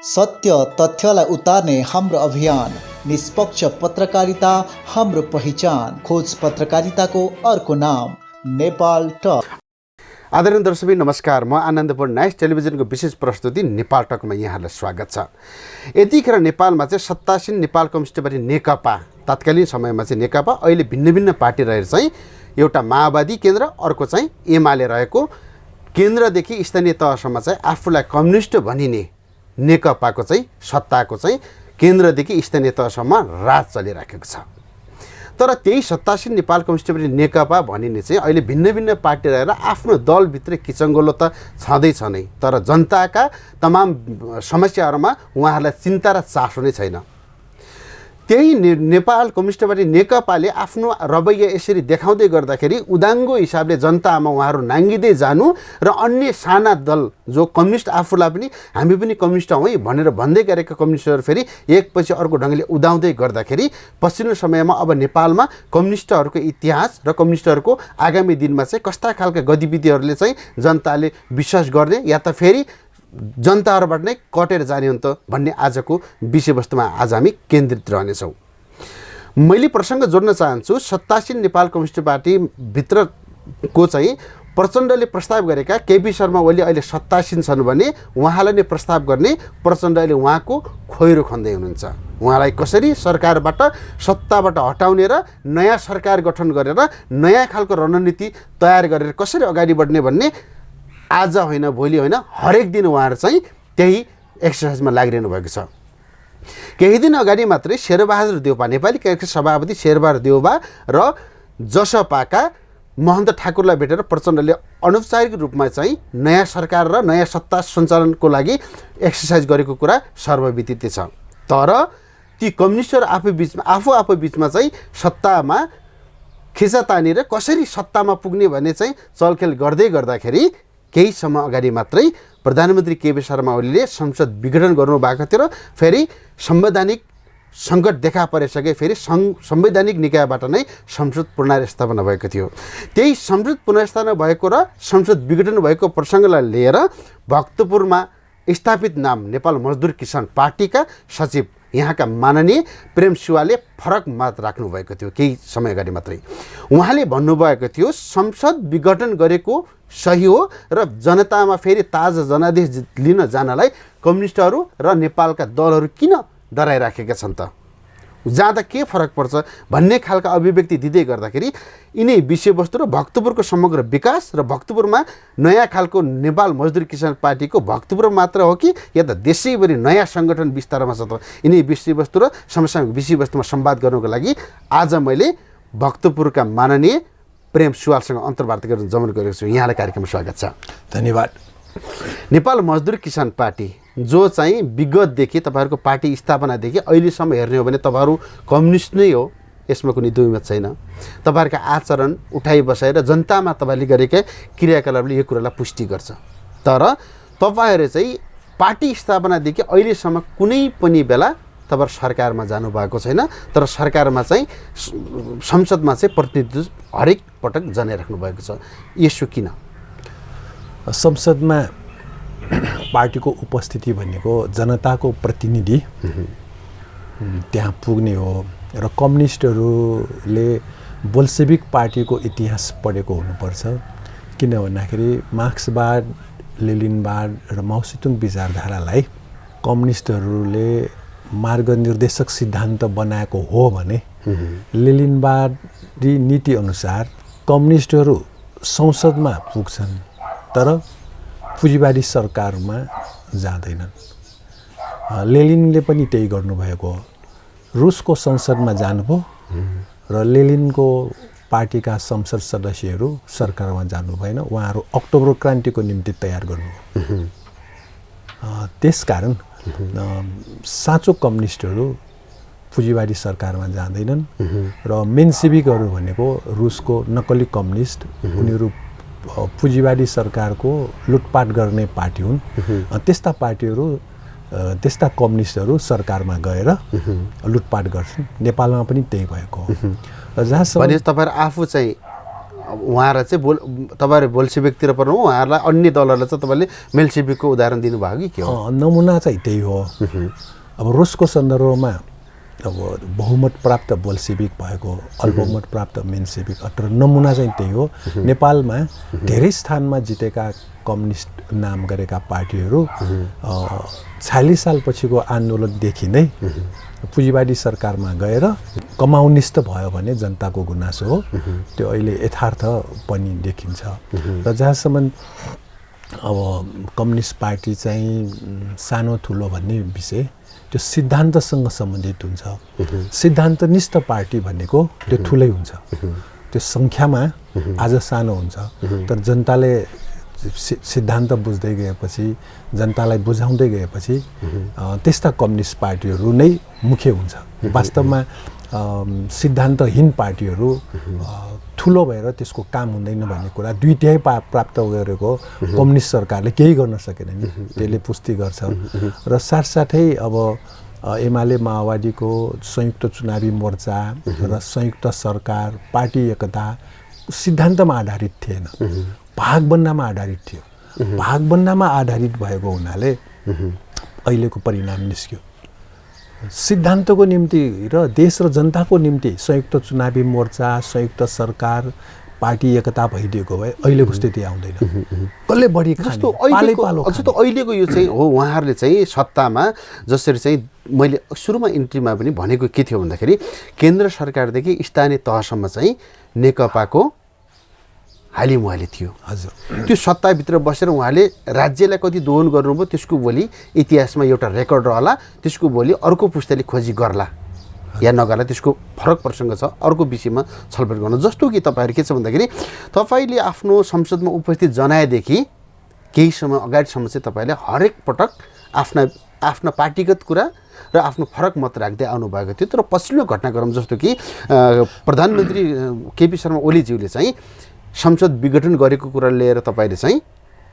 सत्य तथ्यलाई उतार्ने हाम्रो अभियान, निष्पक्ष पत्रकारिता हाम्रो पहिचान, खोज पत्रकारिताको अर्को नाम नेपाल टक। आदरणीय दर्शक नमस्कार, म आनन्दपुर न्यास टेलिभिजनको विशेष प्रस्तुति नेपाल टकमा यहाँलाई स्वागत छ। यतिखेर नेपालमा चाहिँ सत्तासीन नेपाल कम्युनिस्ट पार्टी नेकपा, तत्कालीन समयमा चाहिँ नेकपा, अहिले भिन्न भिन्न पार्टी रहेर चाहिँ एउटा माओवादी केन्द्र, अर्को चाहिँ एमाले रहेको केन्द्रदेखि स्थानीय तहसम्म चाहिँ आफूलाई कम्युनिस्ट भनिने नेकपाको चाहिँ सत्ताको चाहिँ केन्द्रदेखि स्थानीय तहसम्म राज चलिराखेको छ। तर त्यही सत्तासीन नेपाल कम्युनिस्ट पार्टी नेकपा भनिने चाहिँ अहिले भिन्न भिन्न पार्टी रहेर आफ्नो दलभित्र किचङ्गोलो त छँदैछ नै, तर जनताका तमाम समस्याहरूमा उहाँहरूलाई चिन्ता र चासो नै छैन। त्यही नेपाल कम्युनिस्ट पार्टी नेकपाले आफ्नो रवैया यसरी देखाउँदै गर्दाखेरि उदाङ्गो हिसाबले जनतामा उहाँहरू नाङ्गिँदै जानु र अन्य साना दल जो कम्युनिस्ट आफूलाई पनि हामी पनि कम्युनिस्ट हौँ है भनेर भन्दै गरेका कम्युनिस्टहरू फेरि एकपछि अर्को ढङ्गले उदाउँदै गर्दाखेरि पछिल्लो समयमा अब नेपालमा कम्युनिस्टहरूको इतिहास र कम्युनिस्टहरूको आगामी दिनमा चाहिँ कस्ता खालका गतिविधिहरूले चाहिँ जनताले विश्वास गर्ने या त फेरि जनताहरूबाट नै कटेर जाने हो त भन्ने आजको विषयवस्तुमा आज हामी केन्द्रित रहनेछौँ। मैले प्रसङ्ग जोड्न चाहन्छु, सत्तासीन नेपाल कम्युनिस्ट पार्टीभित्रको चाहिँ प्रचण्डले प्रस्ताव गरेका केपी शर्मा ओली अहिले सत्तासीन छन् भने उहाँलाई नै प्रस्ताव गर्ने प्रचण्डले उहाँको खोइरो खन्दै हुनुहुन्छ। उहाँलाई कसरी सरकारबाट सत्ताबाट हटाउने र नयाँ सरकार गठन गरेर नयाँ खालको रणनीति तयार गरेर कसरी अगाडि बढ्ने भन्ने आज होइन भोलि होइन हरेक दिन उहाँहरू चाहिँ त्यही एक्सर्साइजमा लागिरहनु भएको छ। केही दिन अगाडि मात्रै शेरबहादुर देउपा, नेपाली काङ्ग्रेस सभापति शेरबहादुर देउपा र जसपाका महन्त ठाकुरलाई भेटेर प्रचण्डले अनौपचारिक रूपमा चाहिँ नयाँ सरकार र नयाँ सत्ता सञ्चालनको लागि एक्सर्साइज गरेको कुरा सर्वविदित छ। तर ती कम्युनिस्टहरू आफू बिचमा चाहिँ सत्तामा खिचातानी र कसरी सत्तामा पुग्ने भन्ने चाहिँ चलखेल गर्दै गर्दाखेरि केही समय अगाडि मात्रै प्रधानमन्त्री केपी शर्मा ओलीले संसद विघटन गर्नुभएको थियो र फेरि संवैधानिक सङ्कट देखा परिसके फेरि संवैधानिक निकायबाट नै संसद पुनर्स्थापना भएको थियो। त्यही संसद पुनर्स्थापना भएको र संसद विघटन भएको प्रसङ्गलाई लिएर भक्तपुरमा स्थापित नाम नेपाल मजदुर किसान पार्टीका सचिव यहाँका माननीय प्रेम शिवाले फरक मत राख्नुभएको थियो केही समय अगाडि मात्रै। उहाँले भन्नुभएको थियो संसद विघटन गरेको सही हो र जनतामा फेरि ताजा जनादेश लिन जानलाई कम्युनिस्टहरू र नेपालका दलहरू किन डराइराखेका छन् त, जाँदा के फरक पर्छ भन्ने खालका अभिव्यक्ति दिँदै गर्दाखेरि यिनै विषयवस्तु र भक्तपुरको समग्र विकास र भक्तपुरमा नयाँ खालको नेपाल मजदुर किसान पार्टीको भक्तपुर मात्र हो कि या त देशैभरि नयाँ सङ्गठन विस्तारमा छ त, यिनै विषयवस्तु र समसामयिक विषयवस्तुमा संवाद गर्नको लागि आज मैले भक्तपुरका माननीय प्रेम सुवालसँग अन्तर्वार्ता गर्न जमन गरेको छु। यहाँलाई कार्यक्रममा स्वागत छ। धन्यवाद। नेपाल मजदुर किसान पार्टी जो चाहिँ विगतदेखि तपाईँहरूको पार्टी स्थापनादेखि अहिलेसम्म हेर्ने हो भने तपाईँहरू कम्युनिस्ट नै हो, यसमा कुनै दुईमत छैन। तपाईँहरूका आचरण उठाइ बसाएर जनतामा तपाईँले गरेका क्रियाकलापले यो कुरालाई पुष्टि गर्छ। तर तपाईँहरू चाहिँ पार्टी स्थापनादेखि अहिलेसम्म कुनै पनि बेला तपाईँहरू सरकारमा जानुभएको छैन, तर सरकारमा चाहिँ संसदमा चाहिँ प्रतिनिधित्व हरेक पटक जनाइराख्नु भएको छ। यसो किन? संसदमा पार्टीको उपस्थिति भनेको जनताको प्रतिनिधि त्यहाँ पुग्ने हो र कम्युनिस्टहरूले बोल्सेविक पार्टीको इतिहास पढेको हुनुपर्छ। किन भन्दाखेरि मार्क्सवाद, लेनिनवाद र माओसेतुङ विचारधारालाई कम्युनिस्टहरूले मार्गनिर्देशक सिद्धान्त बनाएको हो भने लेनिनवादी नीति अनुसार कम्युनिस्टहरू संसदमा पुग्छन् तर पुँजीवादी सरकारमा जाँदैनन्। लेनिनले पनि त्यही गर्नुभएको हो। रुसको संसदमा जानुभयो र लेनिनको पार्टीका संसद सदस्यहरू सरकारमा जानु भएन, उहाँहरू अक्टोबर क्रान्तिको निम्ति तयार गर्नुभयो। त्यसकारण साँचो कम्युनिस्टहरू पुँजीवादी सरकारमा जाँदैनन् र मेन्सेभिकहरू भनेको रुसको नक्कली कम्युनिस्ट, उनीहरू पुँजीवादी सरकारको लुटपाट गर्ने पार्टी हुन्। त्यस्ता पार्टीहरू, त्यस्ता कम्युनिस्टहरू सरकारमा गएर लुटपाट गर्छन्। नेपालमा पनि त्यही भएको हो। जहाँसम्म तपाईँहरू आफू चाहिँ उहाँहरू चाहिँ तपाईँहरू बोल्सेविकतिर पर्नु उहाँहरूलाई अन्य दलहरूलाई चाहिँ तपाईँले मेल्सेविकको उदाहरण दिनुभयो कि के हो? नमुना चाहिँ त्यही हो। अब रुसको सन्दर्भमा अब बहुमत प्राप्त बोल्सेविक भएको, अल्पमत प्राप्त मेन्सेविक, तर नमुना चाहिँ त्यही हो। नेपालमा धेरै स्थानमा जितेका कम्युनिस्ट नाम गरेका पार्टीहरू ४६ सालपछिको आन्दोलनदेखि नै पुँजीवादी सरकारमा गएर कम्युनिस्ट भयो भने जनताको गुनासो हो, त्यो अहिले यथार्थ पनि देखिन्छ। र जहाँसम्म अब कम्युनिस्ट पार्टी चाहिँ सानो ठुलो भन्ने विषय त्यो सिद्धान्तसँग सम्बन्धित हुन्छ। सिद्धान्तनिष्ठ पार्टी भनेको त्यो ठुलै हुन्छ, त्यो सङ्ख्यामा आज सानो हुन्छ, तर जनताले सिद्धान्त बुझ्दै गएपछि, जनतालाई बुझाउँदै गएपछि त्यस्ता कम्युनिस्ट पार्टीहरू नै मुख्य हुन्छ। वास्तवमा सिद्धान्तहीन पार्टीहरू ठुलो भएर त्यसको काम हुँदैन भन्ने कुरा 2/3 प्राप्त गरेको कम्युनिस्ट सरकारले केही गर्न सकेन नि, त्यसले पुष्टि गर्छ। र साथसाथै अब एमाले माओवादीको संयुक्त चुनावी मोर्चा र संयुक्त सरकार, पार्टी एकता सिद्धान्तमा आधारित थिएन, भागबन्दामा आधारित थियो। भागबन्दामा आधारित भएको हुनाले अहिलेको परिणाम निस्क्यो। सिद्धान्तको निम्ति र देश र जनताको निम्ति संयुक्त चुनावी मोर्चा, संयुक्त सरकार, पार्टी एकता भइदिएको भए अहिलेको स्थिति आउँदैन। कसले बढी खाने जस्तो अहिलेको यो चाहिँ हो। उहाँहरूले चाहिँ सत्तामा जसरी चाहिँ मैले सुरुमा इन्ट्रीमा पनि भनेको के थियो भन्दाखेरि केन्द्र सरकारदेखि स्थानीय तहसम्म चाहिँ नेकपाको हालिमुहाली थियो। हजुर, त्यो सत्ताभित्र बसेर उहाँले राज्यलाई कति दोहन गर्नुभयो त्यसको भोलि इतिहासमा एउटा रेकर्ड रहला, त्यसको भोलि अर्को पुस्ताले खोजी गर्ला या नगर्ला, त्यसको फरक प्रसङ्ग छ। अर्को विषयमा छलफल गर्नु। जस्तो कि तपाईँहरू के छ भन्दाखेरि तपाईँले आफ्नो संसदमा उपस्थित जनाएदेखि केही समय अगाडिसम्म चाहिँ तपाईँले हरेक पटक आफ्ना पार्टीगत कुरा र आफ्नो फरक मत राख्दै आउनुभएको थियो। तर पछिल्लो घटनाक्रम जस्तो कि प्रधानमन्त्री केपी शर्मा ओलीज्यूले चाहिँ संसद विघटन गरेको कुरा लिएर तपाईँले चाहिँ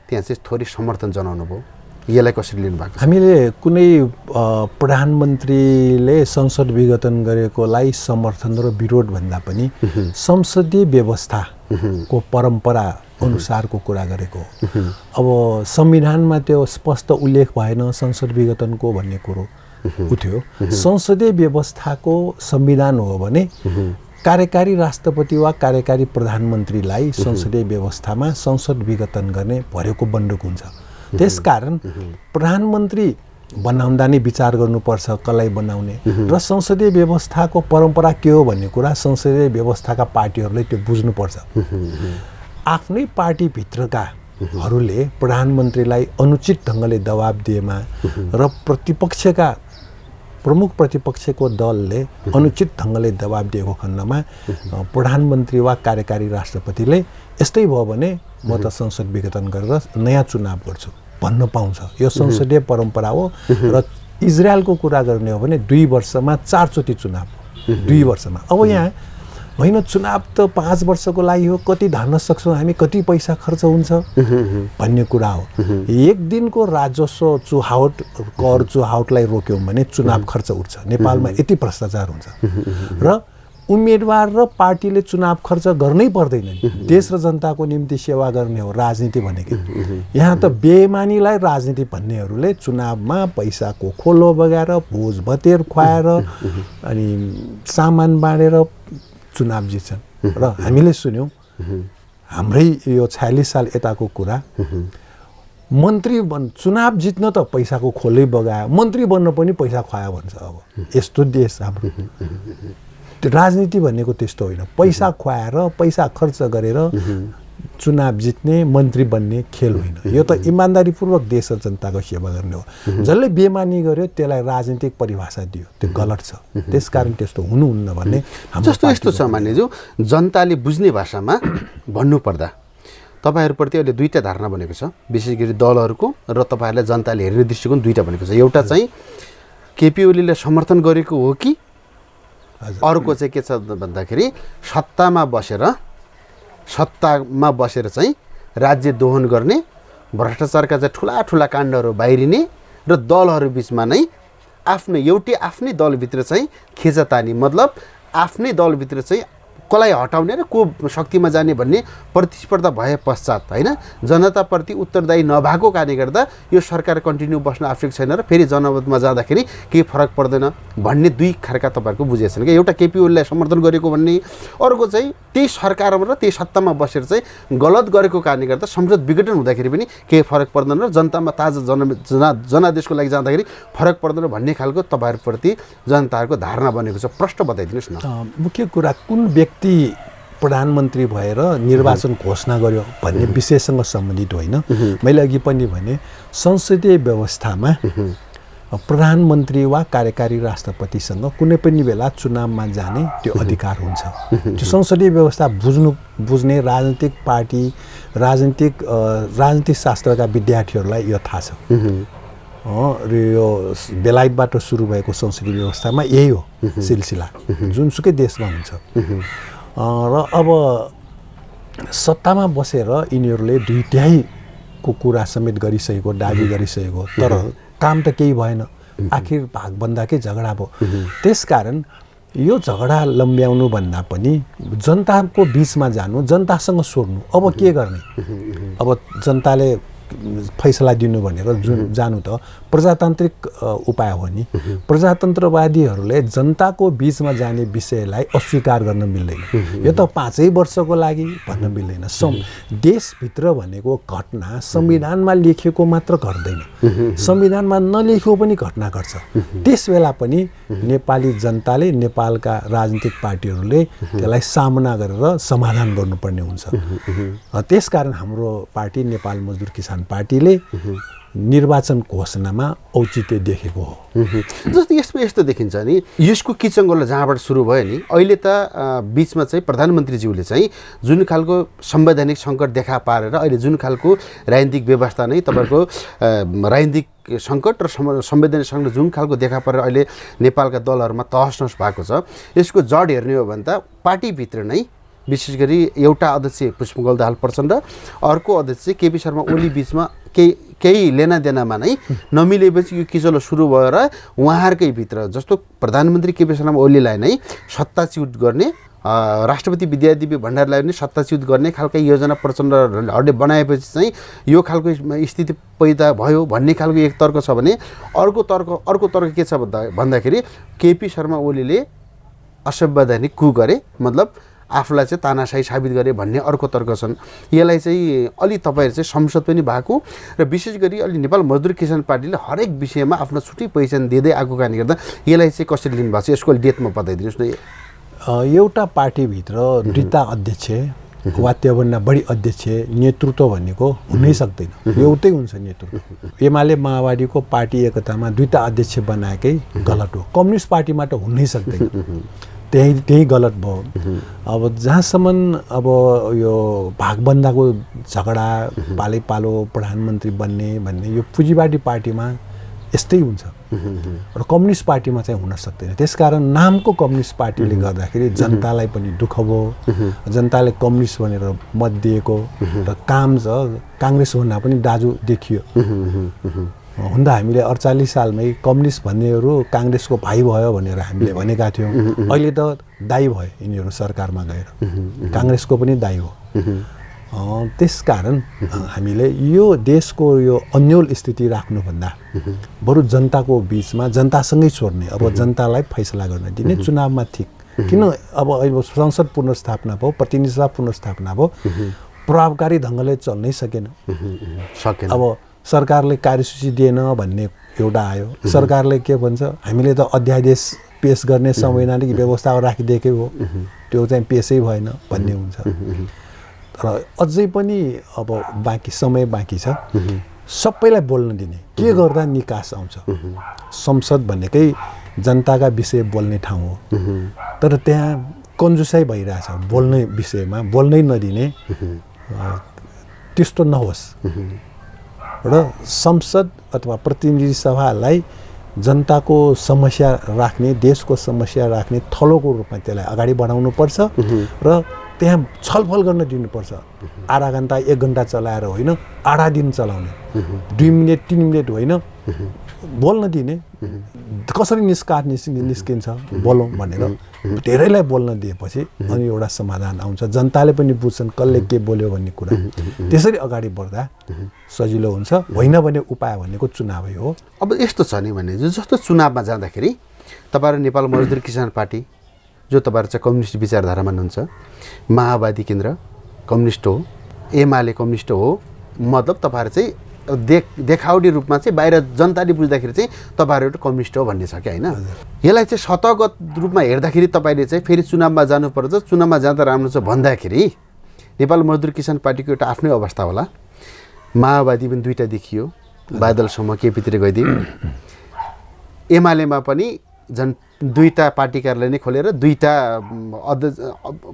त्यहाँ चाहिँ थोरै समर्थन जनाउनु भयो, यसलाई कसरी लिनुभएको? हामीले कुनै प्रधानमन्त्रीले संसद विघटन गरेकोलाई समर्थन र विरोध भन्दा पनि संसदीय व्यवस्थाको परम्परा अनुसारको कुरा गरेको। अब संविधानमा त्यो स्पष्ट उल्लेख भएन संसद विघटनको भन्ने कुरो उठ्यो। संसदीय व्यवस्थाको संविधान हो भने कार्यकारी राष्ट्रपति वा कार्यकारी प्रधानमन्त्रीलाई संसदीय व्यवस्थामा संसद विघटन गर्ने भरेको बन्दुक हुन्छ। त्यसकारण प्रधानमन्त्री बनाउँदा नै विचार गर्नुपर्छ कसलाई बनाउने, र संसदीय व्यवस्थाको परम्परा के हो भन्ने कुरा संसदीय व्यवस्थाका पार्टीहरूले त्यो बुझ्नुपर्छ। आफ्नै पार्टीभित्रकाहरूले प्रधानमन्त्रीलाई अनुचित ढङ्गले दबाब दिएमा र प्रमुख प्रतिपक्षको दलले अनुचित ढङ्गले दबाब दिएको खण्डमा प्रधानमन्त्री वा कार्यकारी राष्ट्रपतिले यस्तै भयो भने म त संसद विघटन गरेर नयाँ चुनाव गर्छु भन्न पाउँछ। यो संसदीय परम्परा हो। र इजरायलको कुरा गर्ने हो भने 2 वर्षमा 4 चोटि चुनाव, 2 वर्षमा। अब यहाँ होइन, चुनाव त 5 वर्षको लागि हो, कति धान्न सक्छौँ हामी, कति पैसा खर्च हुन्छ भन्ने कुरा हो। एक दिनको राजस्व चुहावट, कर चुहावटलाई रोक्यौँ भने चुनाव खर्च उठ्छ। नेपालमा यति भ्रष्टाचार हुन्छ र उम्मेदवार र पार्टीले चुनाव खर्च गर्नै पर्दैन। देश र जनताको निम्ति सेवा गर्ने हो राजनीति भनेको। यहाँ त बेइमानीलाई राजनीति भन्नेहरूले चुनावमा पैसाको खोलो बगाएर, भोज भतेर खुवाएर अनि सामान बाँडेर चुनाव जित्छन्। र हामीले सुन्यौँ हाम्रै यो 46 साल यताको कुरा, मन्त्री चुनाव जित्न त पैसाको खोलै बगायो, मन्त्री बन्न पनि पैसा खुवायो भन्छ। अब यस्तो देश हाम्रो। राजनीति भनेको त्यस्तो होइन, पैसा खुवाएर पैसा खर्च गरेर चुनाव जित्ने, मन्त्री बन्ने खेल होइन। यो त इमान्दारीपूर्वक देश र जनताको सेवा गर्ने हो। जसले बेमानी गर्यो त्यसलाई राजनीतिक परिभाषा दियो, त्यो गलत छ। त्यसकारण त्यस्तो हुनुहुन्न भन्ने जस्तो यस्तो छ मान्यज्यू, जनताले बुझ्ने भाषामा भन्नुपर्दा तपाईँहरूप्रति अहिले 2टा धारणा बनेको छ, विशेष गरी दलहरूको र तपाईँहरूलाई जनताले हेर्ने दृष्टिकोण 2टा बनेको छ। एउटा चाहिँ केपी ओलीलाई समर्थन गरेको हो कि अर्को चाहिँ के छ भन्दाखेरि सत्तामा बसेर चाहिँ राज्य दोहन गर्ने, भ्रष्टाचारका चाहिँ ठुला ठुला काण्डहरू बाहिरिने र दलहरू बिचमा नै आफ्नै दलभित्र चाहिँ खेचातानी, मतलब आफ्नै दलभित्र चाहिँ कसलाई हटाउने र को शक्तिमा जाने भन्ने प्रतिस्पर्धा भए पश्चात होइन जनताप्रति उत्तरदायी नभएको कारणले गर्दा यो सरकार कन्टिन्यू बस्न आवश्यक छैन र फेरि जनमतमा जाँदाखेरि केही फरक पर्दैन भन्ने दुई खालका तपाईँहरूको बुझेछन् कि एउटा केपी ओलीलाई समर्थन गरेको भन्ने अर्को चाहिँ त्यही सरकारमा र त्यही सत्तामा बसेर चाहिँ गलत गरेको कारणले गर्दा संसद विघटन हुँदाखेरि पनि केही फरक पर्दैन र जनतामा ताजा जनादेशको लागि जाँदाखेरि फरक पर्दैन भन्ने खालको तपाईँहरूप्रति जनताहरूको धारणा बनेको छ। प्रश्न बताइदिनुहोस् न। मुख्य कुरा कुन व्यक्ति प्रधानमन्त्री भएर निर्वाचन घोषणा गर्यो भन्ने विषयसँग सम्बन्धित होइन। मैले अघि पनि भने संसदीय व्यवस्थामा प्रधानमन्त्री वा कार्यकारी राष्ट्रपतिसँग कुनै पनि बेला चुनावमा जाने त्यो अधिकार हुन्छ। त्यो संसदीय व्यवस्था बुझ्ने राजनीतिक पार्टी राजनीतिक शास्त्रका विद्यार्थीहरूलाई यो थाहा छ। र यो बेलायतबाट सुरु भएको संसदीय व्यवस्थामा यही हो सिलसिला जुनसुकै देशमा हुन्छ। र अब सत्तामा बसेर यिनीहरूले 2/3को कुरा समेत गरिसकेको दाबी गरिसकेको तर काम त केही भएन। आखिर भागभन्दाकै झगडा भयो। त्यसकारण यो झगडा लम्ब्याउनु भन्दा पनि जनताको बिचमा जानु, जनतासँग सोध्नु अब के गर्ने। अब जनताले फैसला दिनु भनेर जानु त प्रजातान्त्रिक उपाय हो नि। प्रजातन्त्रवादीहरूले जनताको बिचमा जाने विषयलाई अस्वीकार गर्न मिल्दैन। यो त 5 वर्षको लागि भन्न मिल्दैन। देशभित्र भनेको घटना संविधानमा लेखिएको मात्र घट्दैन, संविधानमा नलेखिएको पनि घटना घट्छ। त्यस बेला पनि नेपाली जनताले नेपालका राजनीतिक पार्टीहरूले त्यसलाई सामना गरेर समाधान गर्नुपर्ने हुन्छ। त्यसकारण हाम्रो पार्टी नेपाल मजदुर किसान पार्टीले निर्वाचन घोषणामा औचित्य देखेको हो। जस्तो यसमा यस्तो देखिन्छ नि यसको किचङ्गोल जहाँबाट सुरु भयो नि अहिले त बिचमा चाहिँ प्रधानमन्त्रीज्यूले चाहिँ जुन खालको संवैधानिक सङ्कट देखा पारेर अहिले जुन खालको राजनीतिक व्यवस्था नै तपाईँको राजनीतिक सङ्कट र संवैधानिक सङ्कट जुन खालको देखा परेर अहिले नेपालका दलहरूमा तहस नहस भएको छ यसको जड हेर्ने हो भने त पार्टीभित्र नै विशेष गरी एउटा अध्यक्ष पुष्पकमल दाहाल प्रचण्ड अर्को अध्यक्ष केपी शर्मा ओली बिचमा केही लेनादेनामा नै नमिलेपछि यो किचलो सुरु भयो र उहाँहरूकै भित्र जस्तो प्रधानमन्त्री केपी शर्मा ओलीलाई नै सत्ताच्युत गर्ने राष्ट्रपति विद्यादेवी भण्डारीलाई पनि सत्ताच्युत गर्ने खालको योजना प्रचण्डहरूले बनाएपछि चाहिँ यो खालको स्थिति पैदा भयो भन्ने खालको एक तर्क छ भने अर्को तर्क के छ भन्दाखेरि केपी शर्मा ओलीले असंवैधानिक कु गरे मतलब आफूलाई चाहिँ तानाशाही साबित गरे भन्ने अर्को तर्क छन्। यसलाई चाहिँ अलि तपाईँहरू चाहिँ संसद पनि भएको र विशेष गरी अलि नेपाल मजदुर किसान पार्टीले हरेक विषयमा आफ्नो छुट्टै पहिचान दिँदै आएको कारणले गर्दा यसलाई चाहिँ कसरी लिनुभएको छ यसको डेटमा बताइदिनुहोस् न। एउटा पार्टीभित्र 2टा अध्यक्ष वा त्योभन्दा बढी अध्यक्ष नेतृत्व भनेको हुनै सक्दैन। एउटै हुन्छ नेतृत्व। एमाले माओवादीको पार्टी एकतामा 2टा अध्यक्ष बनाएकै गलत हो। कम्युनिस्ट पार्टीमा त हुनै सक्दैन। त्यही गलत भयो। अब जहाँसम्म अब यो भागबन्दाको झगडा पालो प्रधानमन्त्री बन्ने भन्ने यो पुँजीवादी पार्टीमा यस्तै हुन्छ र कम्युनिस्ट पार्टीमा चाहिँ हुन सक्दैन। त्यसकारण नामको कम्युनिस्ट पार्टीले गर्दाखेरि जनतालाई पनि दुःख भयो। जनताले कम्युनिस्ट भनेर मत दिएको र काम छ काङ्ग्रेस भन्दा पनि दाजु देखियो। हुँदा हामीले 48 सालमै कम्युनिस्ट भन्नेहरू काङ्ग्रेसको भाइ भयो भनेर हामीले भनेका थियौँ। अहिले त दाइ भयो यिनीहरू सरकारमा गएर काङ्ग्रेसको पनि दाइ हो। त्यसकारण हामीले यो देशको यो अन्यल स्थिति राख्नुभन्दा बरु जनताको बिचमा जनतासँगै छोड्ने अब जनतालाई फैसला गर्न दिने चुनावमा ठिक किन अब अहिले संसद पुनर्स्थापना भयो प्रतिनिधि सभा पुनर्स्थापना भयो प्रभावकारी ढङ्गले चल्नै सकेन। अब सरकारले कार्यसूची दिएन भन्ने एउटा आयो। सरकारले के भन्छ हामीले त अध्यादेश पेश गर्ने संवैधानिक व्यवस्था राखिदिएकै हो त्यो चाहिँ पेशै भएन भन्ने हुन्छ। र अझै पनि अब समय बाँकी छ। सबैलाई बोल्न दिने के गर्दा निकास आउँछ। संसद भनेकै जनताका विषय बोल्ने ठाउँ हो तर त्यहाँ कन्जुसाइ भइरहेछ बोल्ने विषयमा बोल्नै नदिने त्यस्तो नहोस् र संसद अथवा प्रतिनिधि सभालाई जनताको समस्या राख्ने देशको समस्या राख्ने थलोको रूपमा त्यसलाई अगाडि बढाउनुपर्छ र त्यहाँ छलफल गर्न दिनुपर्छ। आधा घन्टा 1 घन्टा चलाएर होइन आधा दिन चलाउने 2 मिनट 3 मिनट होइन बोल्न दिने, कसरी निस्किन्छ बोलौँ भनेर धेरैलाई बोल्न दिएपछि अनि एउटा समाधान आउँछ। जनताले पनि बुझ्छन् कसले के बोल्यो भन्ने कुरा। त्यसरी अगाडि बढ्दा सजिलो हुन्छ। होइन भने उपाय भनेको चुनावै हो। अब यस्तो छ नि भने जस्तो चुनावमा जाँदाखेरि तपाईँहरू नेपाल मजदुर किसान पार्टी जो तपाईँहरू चाहिँ कम्युनिस्ट विचारधारामा हुनुहुन्छ, माओवादी केन्द्र कम्युनिस्ट हो, एमाले कम्युनिस्ट हो, मतलब तपाईँहरू चाहिँ देखावटी रूपमा चाहिँ बाहिर जनताले बुझ्दाखेरि चाहिँ तपाईँहरू एउटा कम्युनिस्ट हो भन्ने छ कि होइन। यसलाई चाहिँ सतगत रूपमा हेर्दाखेरि तपाईँले चाहिँ फेरि चुनावमा जानुपर्छ, चुनावमा जाँदा राम्रो छ भन्दाखेरि नेपाल मजदुर किसान पार्टीको एउटा आफ्नै अवस्था होला। माओवादी पनि दुईवटा देखियो, बादलसम्म केपीतिर गइदियो। एमालेमा पनि झन् दुईवटा पार्टी कार्यालय नै खोलेर दुईवटा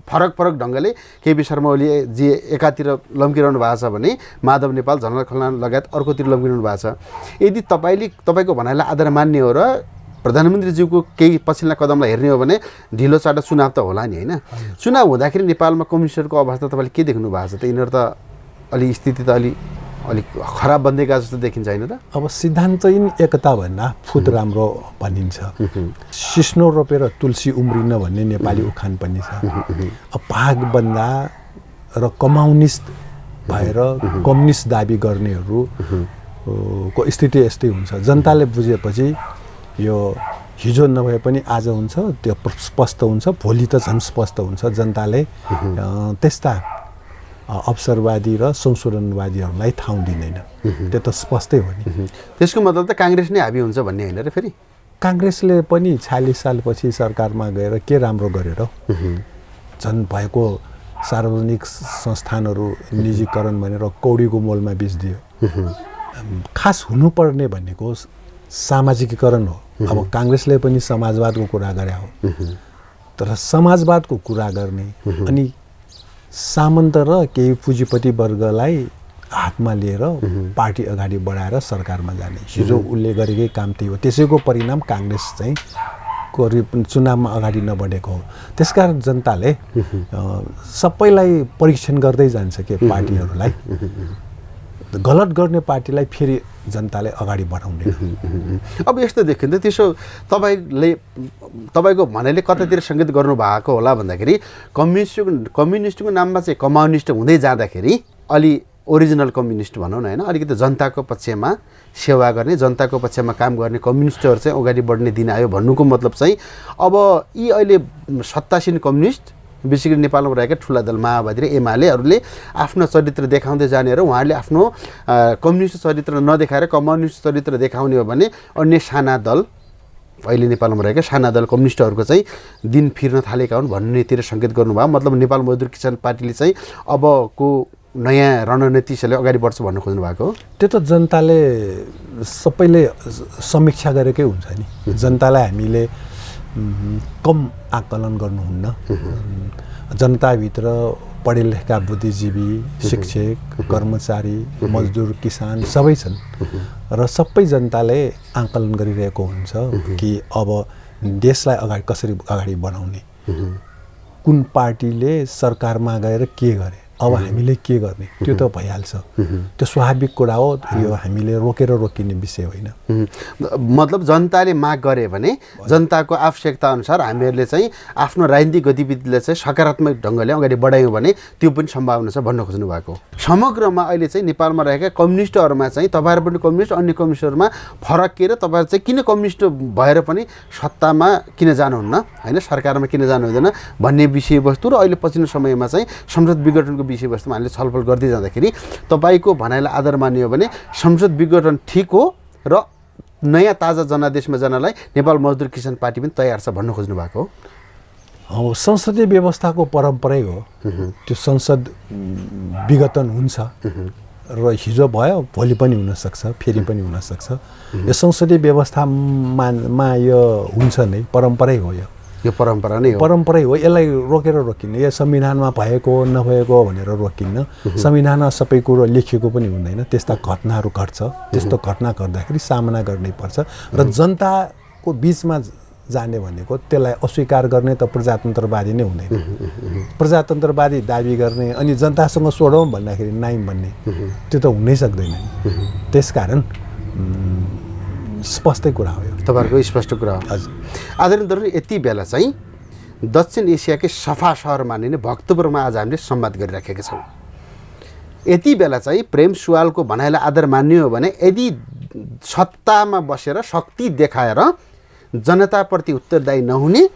फरक फरक ढङ्गले केपी शर्मा ओली जी एकातिर लम्किरहनु भएको छ भने माधव नेपाल झलनाथ खनाल लगायत अर्कोतिर लम्किरहनु भएको छ। यदि तपाईँको भनाइलाई आधार मान्ने हो र प्रधानमन्त्रीज्यूको केही पछिल्ला कदमलाई हेर्ने हो भने ढिलो चाँडो चुनाव त होला नि होइन। चुनाव हुँदाखेरि नेपालमा कम्युनिस्टहरूको अवस्था तपाईँले के देख्नु भएको छ त? यिनीहरू त अलि स्थिति त अलिक खराब बन्दै गएको जस्तो देखिन्छ होइन त? अब सिद्धान्तहीन एकता भन्दा फुत राम्रो भनिन्छ। सिस्नो रोपेर तुलसी उम्रिन भन्ने नेपाली उखान पनि छ। अब भाग बन्दा र कम्युनिस्ट भएर कम्युनिस्ट दाबी गर्नेहरू को स्थिति यस्तै हुन्छ। जनताले बुझेपछि यो हिजो नभए पनि आज हुन्छ, त्यो स्पष्ट हुन्छ, भोलि त झन् स्पष्ट हुन्छ। जनताले त्यस्ता अवसरवादी र संशोधनवादीहरूलाई ठाउँ दिँदैन। त्यो त स्पष्टै हो नि। त्यसको मतलब त काङ्ग्रेस नै हाबी हुन्छ भन्ने होइन र? फेरि काङ्ग्रेसले पनि 40 सालपछि सरकारमा गएर के राम्रो गरेर झन् भएको सार्वजनिक संस्थानहरू निजीकरण भनेर कौडीको मोलमा बेचिदियो। खास हुनुपर्ने भनेको सामाजिकीकरण हो। अब काङ्ग्रेसले पनि समाजवादको कुरा गरे हो, तर समाजवादको कुरा गर्ने अनि सामन्त र केही पुँजीपति वर्गलाई हातमा लिएर पार्टी अगाडि बढाएर सरकारमा जाने, हिजो उसले गरेकै काम त्यही हो। त्यसैको परिणाम काङ्ग्रेस चाहिँ चुनावमा अगाडि नबढेको हो। त्यसकारण जनताले सबैलाई परीक्षण गर्दै जान्छ के पार्टीहरूलाई। गलत गर्ने पार्टीलाई फेरि जनताले अगाडि बढाउने। अब यस्तो देखिन्छ त्यसो तपाईँको भनाइले कतातिर सङ्केत गर्नुभएको होला भन्दाखेरि कम्युनिस्टको नाममा चाहिँ कम्युनिस्ट हुँदै जाँदाखेरि अलि ओरिजिनल कम्युनिस्ट भनौँ न होइन, अलिकति जनताको पक्षमा सेवा गर्ने, जनताको पक्षमा काम गर्ने कम्युनिस्टहरू चाहिँ अगाडि बढ्ने दिन आयो भन्नुको मतलब चाहिँ अब यी अहिले सत्तासीन कम्युनिस्ट विशेष गरी नेपालमा रहेका ठुला दल माओवादी र एमालेहरूले आफ्नो चरित्र देखाउँदै जाने र उहाँहरूले आफ्नो कम्युनिस्ट चरित्र नदेखाएर कम्युनिस्ट चरित्र देखाउने हो भने अन्य साना दल, अहिले नेपालमा रहेका साना दल कम्युनिस्टहरूको चाहिँ दिन फिर्न थालेका हुन् भन्नेतिर सङ्केत गर्नुभयो। मतलब नेपाल मजदुर किसान पार्टीले चाहिँ अबको नयाँ रणनीतिले अगाडि बढ्छ भन्न खोज्नु भएको हो? त्यो त जनताले सबैले समीक्षा गरेकै हुन्छ नि। जनतालाई हामीले कम आकलन गर्नुहुन्न। जनताभित्र पढे लेखेका बुद्धिजीवी, शिक्षक, कर्मचारी, मजदुर, किसान सबै छन् र सबै जनताले आकलन गरिरहेको हुन्छ कि अब देशलाई कसरी अगाडि बढाउने, कुन पार्टीले सरकारमा गएर के गरे, अब हामीले के गर्ने, त्यो त भइहाल्छ। त्यो स्वाभाविक कुरा हो। यो हामीले रोकेर रोकिने विषय होइन। मतलब जनताले माग गरे भने जनताको आवश्यकता अनुसार हामीहरूले चाहिँ आफ्नो राजनीतिक गतिविधिलाई चाहिँ सकारात्मक ढङ्गले अगाडि बढायौँ भने त्यो पनि सम्भावना छ भन्न खोज्नु भएको। समग्रमा अहिले चाहिँ नेपालमा रहेका कम्युनिस्टहरूमा चाहिँ तपाईँहरू पनि कम्युनिस्ट, अन्य कम्युनिस्टहरूमा फरक के र तपाईँहरू चाहिँ किन कम्युनिस्ट भएर पनि सत्तामा किन जानुहुन्न होइन, सरकारमा किन जानु हुँदैन भन्ने विषयवस्तु र अहिले पछिल्लो समयमा चाहिँ संसद विघटनको विषयवस्तुमा हामीले छलफल गर्दै जाँदाखेरि तपाईँको भनाइलाई आधार मानियो भने संसद विघटन ठिक हो र नयाँ ताजा जनादेशमा जानलाई नेपाल मजदुर किसान पार्टी पनि तयार छ भन्न खोज्नु भएको हो? हो, संसदीय व्यवस्थाको परम्परै हो। त्यो संसद विघटन हुन्छ र हिजो भयो, भोलि पनि हुनसक्छ, फेरि पनि हुनसक्छ। यो संसदीय व्यवस्थामा यो हुन्छ नै, परम्परै हो। यो परम्परा नै हो, परम्परै हो। यसलाई रोकेर रोकिन्न। यो संविधानमा भएको नभएको भनेर रोकिन्न। संविधानमा सबै कुरो लेखिएको पनि हुँदैन। त्यस्ता घटनाहरू घट्छ। त्यस्तो घटना घट्दाखेरि सामना गर्नै पर्छ र जनताको बिचमा जाने भनेको त्यसलाई अस्वीकार गर्ने त प्रजातन्त्रवादी नै हुँदैन। प्रजातन्त्रवादी दाबी गर्ने अनि जनतासँग सोधौँ भन्दाखेरि नाइम भन्ने, त्यो त हुनै सक्दैन। त्यसकारण स्पष्टै कुरा हो यो। तपाईँहरूको स्पष्ट कुरा हो। हजुर। आदरणीय दर्शक, यति बेला चाहिँ दक्षिण एसियाकै सफा सहर मानिने भक्तपुरमा आज हामीले संवाद गरिराखेका छौँ। यति बेला चाहिँ प्रेम सुवालको भनाइलाई आदर मान्ने हो भने यदि सत्तामा बसेर शक्ति देखाएर जनताप्रति उत्तरदायी नहुने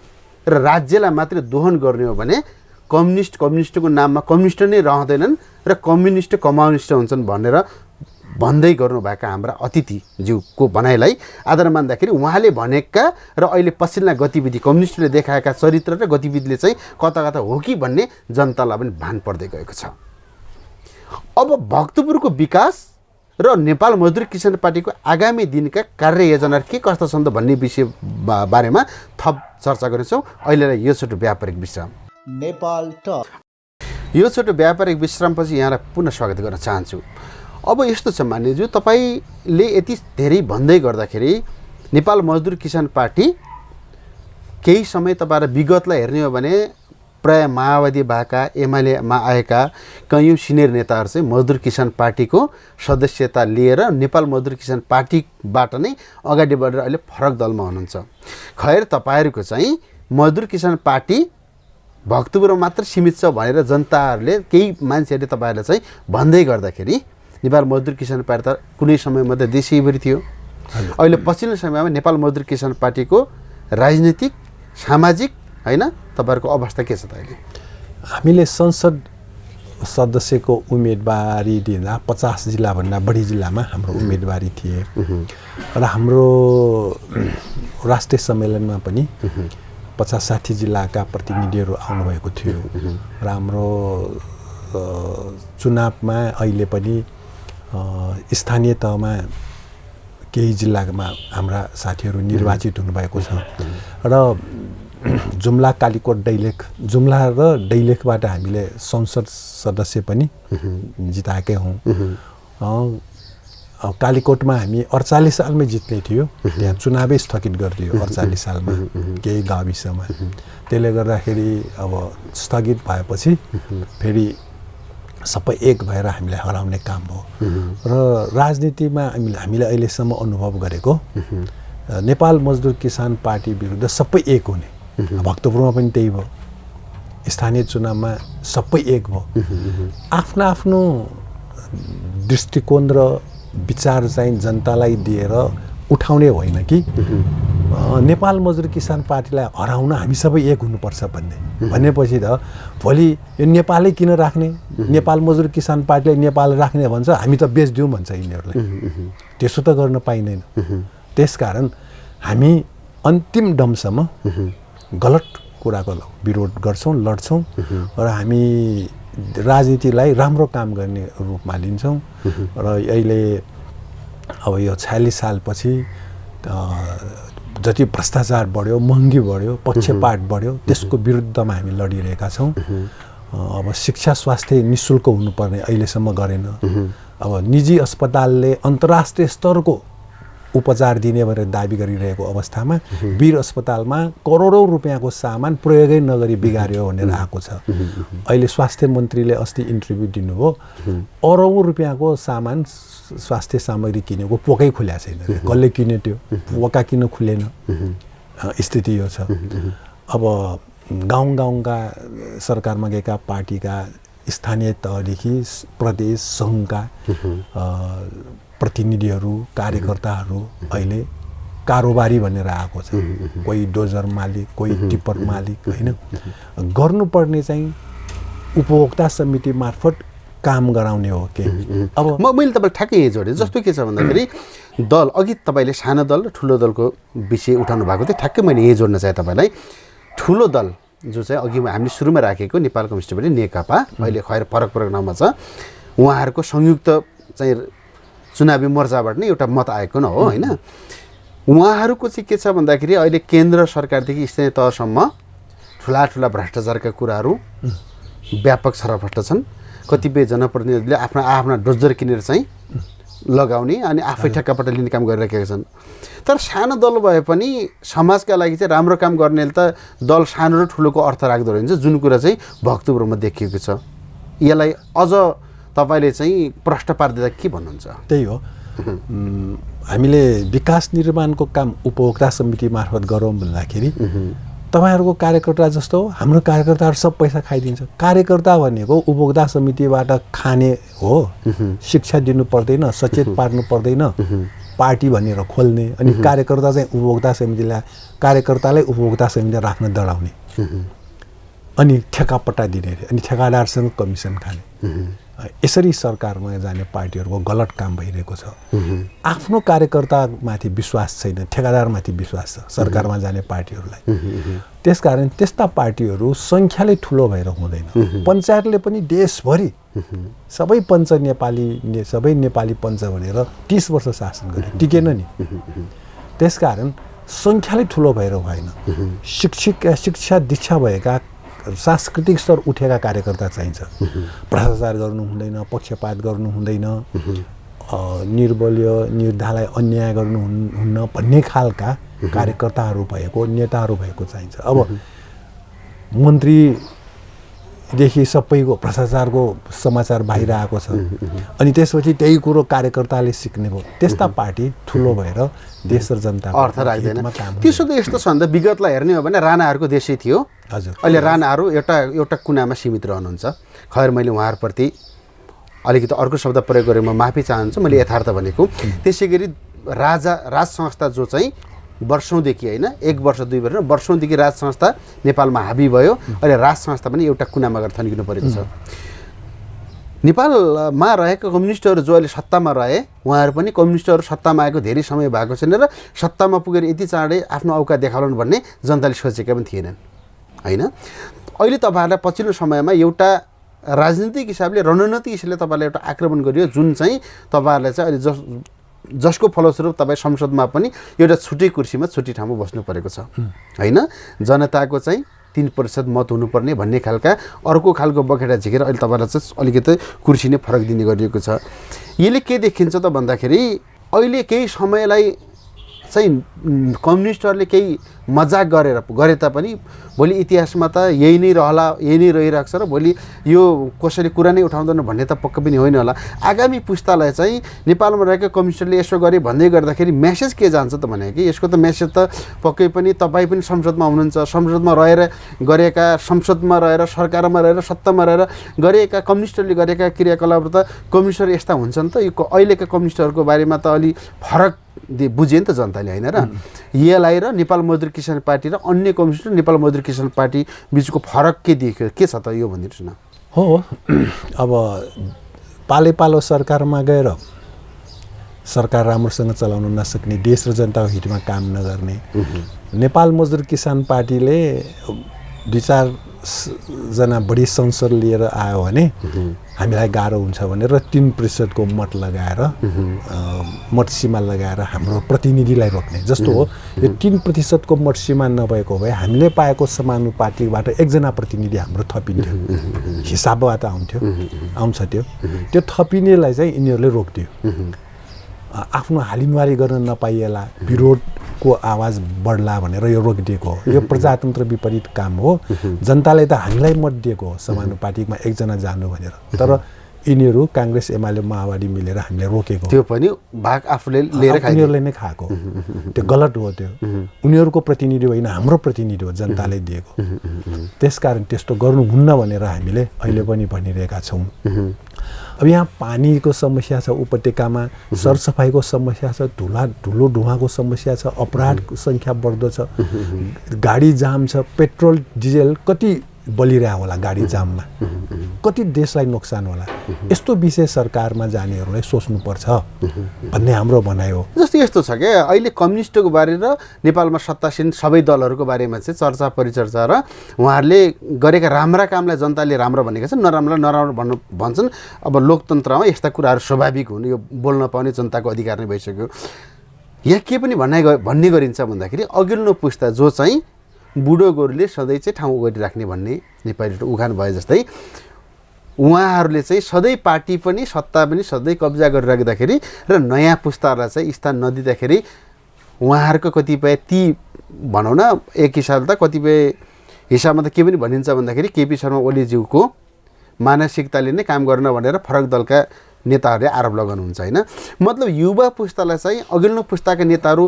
र राज्यलाई मात्रै दोहन गर्ने हो भने कम्युनिस्टको नाममा कम्युनिस्ट नै रहँदैनन् र कम्युनिस्ट कम्युनिस्ट हुन्छन् भनेर भन्दै गर्नुभएका हाम्रा अतिथिज्यूको भनाइलाई आदर मान्दाखेरि उहाँले भनेका र अहिले पछिल्ला गतिविधि कम्युनिस्टले देखाएका चरित्र र गतिविधिले चाहिँ कता कता हो कि भन्ने जनतालाई पनि भान पर्दै गएको छ। अब भक्तपुरको विकास र नेपाल मजदुर किसान पार्टीको आगामी दिनका कार्ययोजना के कस्ता छन् त भन्ने विषय बारेमा थप चर्चा गर्नेछौँ। अहिलेलाई यो छोटो व्यापारिक विश्राम। नेपाल टक। यो छोटो व्यापारिक विश्रामपछि यहाँलाई पुनः स्वागत गर्न चाहन्छु। अब यस्तो छ मान्यज्यू, तपाईँले यति धेरै भन्दै गर्दाखेरि नेपाल मजदुर किसान पार्टी केही समय तपाईँलाई विगतलाई हेर्ने हो भने प्राय माओवादी भएका एमालेमा आएका कयौँ सिनियर नेताहरू चाहिँ मजदुर किसान पार्टीको सदस्यता लिएर नेपाल मजदुर किसान पार्टीबाट नै अगाडि बढेर अहिले फरक दलमा हुनुहुन्छ। खैर तपाईँहरूको चाहिँ मजदुर किसान पार्टी भक्तपुरमा मात्र सीमित छ भनेर जनताहरूले केही मान्छेहरूले तपाईँहरूलाई चाहिँ भन्दै गर्दाखेरि नेपाल मजदुर किसान पार्टी त कुनै समयमा त देशैभरि थियो। अहिले पछिल्लो समयमा नेपाल मजदुर किसान पार्टीको राजनीतिक सामाजिक होइन तपाईँहरूको अवस्था के छ त अहिले? हामीले संसद सदस्यको उम्मेदवारी दिँदा 50 जिल्लाभन्दा बढी जिल्लामा हाम्रो उम्मेदवारी थिए र हाम्रो राष्ट्रिय सम्मेलनमा पनि 50-60 जिल्लाका प्रतिनिधिहरू आउनुभएको थियो र हाम्रो चुनावमा अहिले पनि स्थानीय तहमा केही जिल्लामा हाम्रा साथीहरू निर्वाचित हुनुभएको छ र जुम्ला, कालीकोट, दैलेख, जुम्ला र दैलेखबाट हामीले संसद सदस्य पनि जिताएकै हौँ। कालीकोटमा हामी 48 सालमै जित्ने थियो, त्यहाँ चुनावै स्थगित गरिदियो 48 सालमा केही गाविसमा। त्यसले गर्दाखेरि अब स्थगित भएपछि फेरि सबै एक भएर हामीलाई हराउने काम भयो र राजनीतिमा हामीले अहिलेसम्म अनुभव गरेको नेपाल मजदुर किसान पार्टी विरुद्ध सबै एक हुने। भक्तपुरमा पनि त्यही भयो, स्थानीय चुनावमा सबै एक भयो। आफ्नो आफ्नो दृष्टिकोण र विचार चाहिँ जनतालाई दिएर उठाउने होइन कि नेपाल मजदुर किसान पार्टीलाई हराउन हामी सबै एक हुनुपर्छ भनेपछि त भोलि यो नेपालै किन राख्ने, नेपाल मजदुर किसान पार्टीलाई नेपाल राख्ने भन्छ, हामी त बेच्दिउँ भन्छ यिनीहरूलाई। त्यसो त गर्न पाइँदैन। त्यसकारण हामी अन्तिम दमसम्म गलत कुराको विरोध गर्छौँ, लड्छौँ र हामी राजनीतिलाई राम्रो काम गर्ने रूपमा लिन्छौँ र अहिले अब यो 46 सालपछि जति भ्रष्टाचार बढ्यो, महँगी बढ्यो, पक्षपात बढ्यो, त्यसको विरुद्धमा हामी लडिरहेका छौँ। अब शिक्षा स्वास्थ्य निःशुल्क हुनुपर्ने अहिलेसम्म गरेन। अब निजी अस्पतालले अन्तर्राष्ट्रिय स्तरको उपचार दिने भनेर दाबी गरिरहेको अवस्थामा वीर अस्पतालमा करोडौँ रुपियाँको सामान प्रयोगै नगरी बिगार्यो भनेर आएको छ। अहिले स्वास्थ्य मन्त्रीले अस्ति इन्टरभ्यू दिनुभयो, अरौँ रुपियाँको सामान स्वास्थ्य सामग्री किनेको पोकै खुल्या छैन। कसले किन्यो त्यो पोका किन खुलेन स्थिति यो छ। अब गाउँ गाउँका सरकारमा गएका पार्टीका स्थानीय तहदेखि प्रदेश सङ्घका प्रतिनिधिहरू, कार्यकर्ताहरू अहिले कारोबारी भनेर आएको छ। कोही डोजर मालिक, कोही टिप्पर मालिक होइन। गर्नुपर्ने चाहिँ उपभोक्ता समिति मार्फत काम गराउने हो के। अब मैले तपाईँलाई ठ्याक्कै यही जोडेँ। जस्तो के छ भन्दाखेरि दल, अघि तपाईँले सानो दल र ठुलो दलको विषय उठाउनु भएको थियो, ठ्याक्कै मैले यही जोड्न चाहेँ तपाईँलाई। ठुलो दल जो चाहिँ अघि हामीले सुरुमा राखेको नेपाल कम्युनिस्ट पार्टी नेकपा, अहिले खैर फरक फरक नाममा छ, उहाँहरूको संयुक्त चाहिँ चुनावी मोर्चाबाट नै एउटा मत आएको न हो होइन। उहाँहरूको चाहिँ के छ भन्दाखेरि अहिले केन्द्र सरकारदेखि स्थानीय तहसम्म ठुला ठुला भ्रष्टाचारका कुराहरू व्यापक छरपष्ट छन्। कतिपय जनप्रतिनिधिले आफ्ना आफ्ना डोजर किनेर चाहिँ लगाउने अनि आफै ठेक्कापट्टा लिने काम गरिरहेका छन्। तर सानो दल भए पनि समाजका लागि चाहिँ राम्रो काम गर्नेले त दल सानो र ठुलोको अर्थ राख्दो रहन्छ, जुन कुरा चाहिँ भक्तपुरमा देखिएको छ। यसलाई अझ तपाईँले चाहिँ प्रश्न पारिदिँदा के भन्नुहुन्छ? त्यही हो, हामीले विकास निर्माणको काम उपभोक्ता समिति मार्फत गरौँ भन्दाखेरि तपाईँहरूको कार्यकर्ता जस्तो हो, हाम्रो कार्यकर्ताहरू सब पैसा खाइदिन्छ। कार्यकर्ता भनेको उपभोक्ता समितिबाट खाने हो, शिक्षा दिनु पर्दैन, सचेत पार्नु पर्दैन, पार्टी भनेर खोल्ने, अनि कार्यकर्ता चाहिँ कार्यकर्तालाई उपभोक्ता समितिलाई राख्न डराउने, अनि ठेकापट्टा दिने, अनि ठेकादारसँग कमिसन खाने। यसरी सरकारमा जाने पार्टीहरूको गलत काम भइरहेको छ। आफ्नो कार्यकर्तामाथि विश्वास छैन, ठेकादारमाथि विश्वास छ सरकारमा जाने पार्टीहरूलाई। त्यसकारण त्यस्ता पार्टीहरू सङ्ख्याले ठुलो भएर हुँदैन। पञ्चायतले पनि देशभरि सबै नेपाली पञ्च भनेर 30 वर्ष शासन गरे, टिकेन नि। त्यसकारण सङ्ख्याले ठुलो भएर भएन। शिक्षा दीक्षा भएका सांस्कृतिक स्तर उठेका कार्यकर्ता चाहिन्छ। भ्रष्टाचार गर्नु हुँदैन, पक्षपात गर्नु हुँदैन, निर्बल्य निर्धालाई अन्याय गर्नु हुन्न भन्ने खालका कार्यकर्ताहरू भएको, नेताहरू भएको चाहिन्छ। अब मन्त्रीदेखि सबैको भ्रष्टाचारको समाचार बाहिर आएको छ, अनि त्यसपछि त्यही कुरो कार्यकर्ताले सिक्ने भयो। त्यस्ता पार्टी ठुलो भएर देश र जनताको अर्थ राख्दैन। त्यसो त यस्तो छ भने त विगतलाई हेर्ने हो भने राणाहरूको देशै थियो। हजुर, अहिले राणाहरू एउटा कुनामा सीमित रहनुहुन्छ। खैर, मैले उहाँहरूप्रति अलिकति अर्को शब्द प्रयोग गरेँ, म माफी चाहन्छु, मैले यथार्थ भनेको। त्यसै गरी राज संस्था जो चाहिँ वर्षौँदेखि होइन, 1 वर्ष 2 वर्ष वर्षौँदेखि राज संस्था नेपालमा हाबी भयो। अहिले राज संस्था पनि एउटा कुनामा गएर थन्किनु परेको छ। नेपालमा रहेका कम्युनिस्टहरू जो अहिले सत्तामा रहे, उहाँहरू पनि कम्युनिस्टहरू सत्तामा आएको धेरै समय भएको छैन र सत्तामा पुगेर यति चाँडै आफ्नो औकात देखाउन् भन्ने जनताले सोचेका पनि थिएनन् होइन। अहिले तपाईँहरूलाई पछिल्लो समयमा एउटा राजनीतिक हिसाबले, रणनीतिक हिसाबले तपाईँलाई एउटा आक्रमण गरियो, जुन चाहिँ तपाईँहरूलाई चाहिँ अहिले जसको फलस्वरूप तपाईँ संसदमा पनि एउटा छुट्टै कुर्सीमा छुट्टी ठाउँमा बस्नु परेको छ होइन। जनताको चाहिँ 3% मत हुनुपर्ने भन्ने खालका अर्को खालको बखेडा झिकेर अहिले तपाईँलाई चाहिँ अलिकति कुर्सी नै फरक दिने गरिएको छ। यसले के देखिन्छ त भन्दाखेरि अहिले केही समयलाई चाहिँ कम्युनिस्टहरूले केही मजाक गरे तापनि भोलि इतिहासमा त यही नै रहला, यही नै रहिरहेको छ र भोलि यो कसैले कुरा नै उठाउँदैन भन्ने त पक्कै पनि होइन होला। आगामी पुस्तालाई चाहिँ नेपालमा रहेका कम्युनिस्टले यसो गरे भन्दै गर्दाखेरि मेसेज के जान्छ त भने कि यसको त मेसेज त पक्कै पनि तपाईँ पनि संसदमा हुनुहुन्छ, संसदमा रहेर सरकारमा रहेर सत्तामा रहेर गरेका कम्युनिस्टहरूले गरेका क्रियाकलापहरू त कम्युनिस्टहरू यस्ता हुन्छन् त। यो अहिलेका कम्युनिस्टहरूको बारेमा त अलि फरक बुझ्यो नि त जनताले होइन र। यसलाई र नेपाल मजदुर किसान पार्टी र अन्य कम्युनिस्ट र नेपाल मजदुर किसान पार्टी बिचको फरक के देखियो, के छ त यो भनिदिनुहोस् न। हो, अब पालो सरकारमा गएर सरकार राम्रोसँग चलाउन नसक्ने, देश र जनताको हितमा काम नगर्ने नेपाल मजदुर किसान पार्टीले 2-4 जना बढी संसद लिएर आयो भने हामीलाई गाह्रो हुन्छ भनेर 3% को मत लगाएर मत सीमा लगाएर हाम्रो प्रतिनिधिलाई रोक्ने जस्तो हो। यो 3% को मत सीमा नभएको भए हामीले पाएको समानुपातिकबाट 1 जना प्रतिनिधि हाम्रो थपिन्थ्यो, हिसाबबाट आउँछ त्यो थपिनेलाई चाहिँ यिनीहरूले रोक्दियो। आफ्नो हालिमवारी गर्न नपाइएला, विरोधको आवाज बढ्ला भनेर यो रोकिदिएको हो। यो प्रजातन्त्र विपरीत काम हो। जनताले त हामीलाई मत दिएको हो समानुपातिकमा 1 जना जानु भनेर, तर यिनीहरू काङ्ग्रेस एमाले माओवादी मिलेर हामीले रोकेको। त्यो पनि भाग आफूले लिएर उनीहरूले नै खाएको। त्यो गलत हो। त्यो उनीहरूको प्रतिनिधि होइन, हाम्रो प्रतिनिधि हो, जनताले दिएको। त्यसकारण त्यस्तो गर्नुहुन्न भनेर हामीले अहिले पनि भनिरहेका छौँ। अब यहाँ पानीको समस्या छ, उपत्यकामा सरसफाइको समस्या छ, धुलो धुवाँको समस्या छ, अपराधको सङ्ख्या बढ्दो छ, गाडी जाम छ, पेट्रोल डिजेल कति बलिरहेको होला गाडी जाममा, कति देशलाई नोक्सान होला। यस्तो विषय सरकारमा जानेहरूलाई सोच्नुपर्छ भन्ने हाम्रो भनाइ हो। जस्तो यस्तो छ क्या, अहिले कम्युनिस्टको बारे र नेपालमा सत्तासीन सबै दलहरूको बारेमा चाहिँ चर्चा परिचर्चा र उहाँहरूले गरेका राम्रा कामलाई जनताले राम्रो भनेका छन्, नराम्रोलाई नराम्रो भन्छन्। अब लोकतन्त्रमा यस्ता कुराहरू स्वाभाविक हुन्, यो बोल्न पाउने जनताको अधिकार नै भइसक्यो। यहाँ के पनि भन्ने गरिन्छ भन्दाखेरि अघिल्लो पुस्ता जो चाहिँ बुढो गोरुले सधैँ चाहिँ ठाउँ गरिराख्ने भन्ने नेपाली उखान भए जस्तै उहाँहरूले चाहिँ सधैँ पार्टी पनि सत्ता पनि सधैँ कब्जा गरिराख्दाखेरि र नयाँ पुस्ताहरूलाई चाहिँ स्थान नदिँदाखेरि उहाँहरूको कतिपय ती भनौँ न एक हिसाबले त कतिपय हिसाबमा त के पनि भनिन्छ भन्दाखेरि केपी शर्मा ओलीज्यूको मानसिकताले नै काम गर्न भनेर फरक दलका नेताहरूले आरोप लगाउनुहुन्छ होइन। मतलब युवा पुस्तालाई चाहिँ अघिल्लो पुस्ताका नेताहरू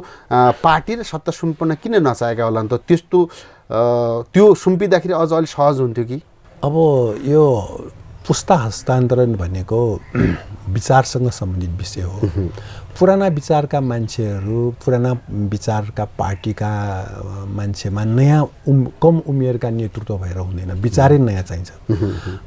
पार्टी र सत्ता सुम्पन किन नचाहेका होला नि त? त्यस्तो त्यो सुम्पिँदाखेरि अझ अलिक सहज हुन्थ्यो कि? अब यो पुस्ता हस्तान्तरण भनेको विचारसँग सम्बन्धित विषय हो। पुराना विचारका मान्छेहरू, पुराना विचारका पार्टीका मान्छेमा नयाँ कम उमेरका नेतृत्व भएर हुँदैन, विचारै नयाँ चाहिन्छ।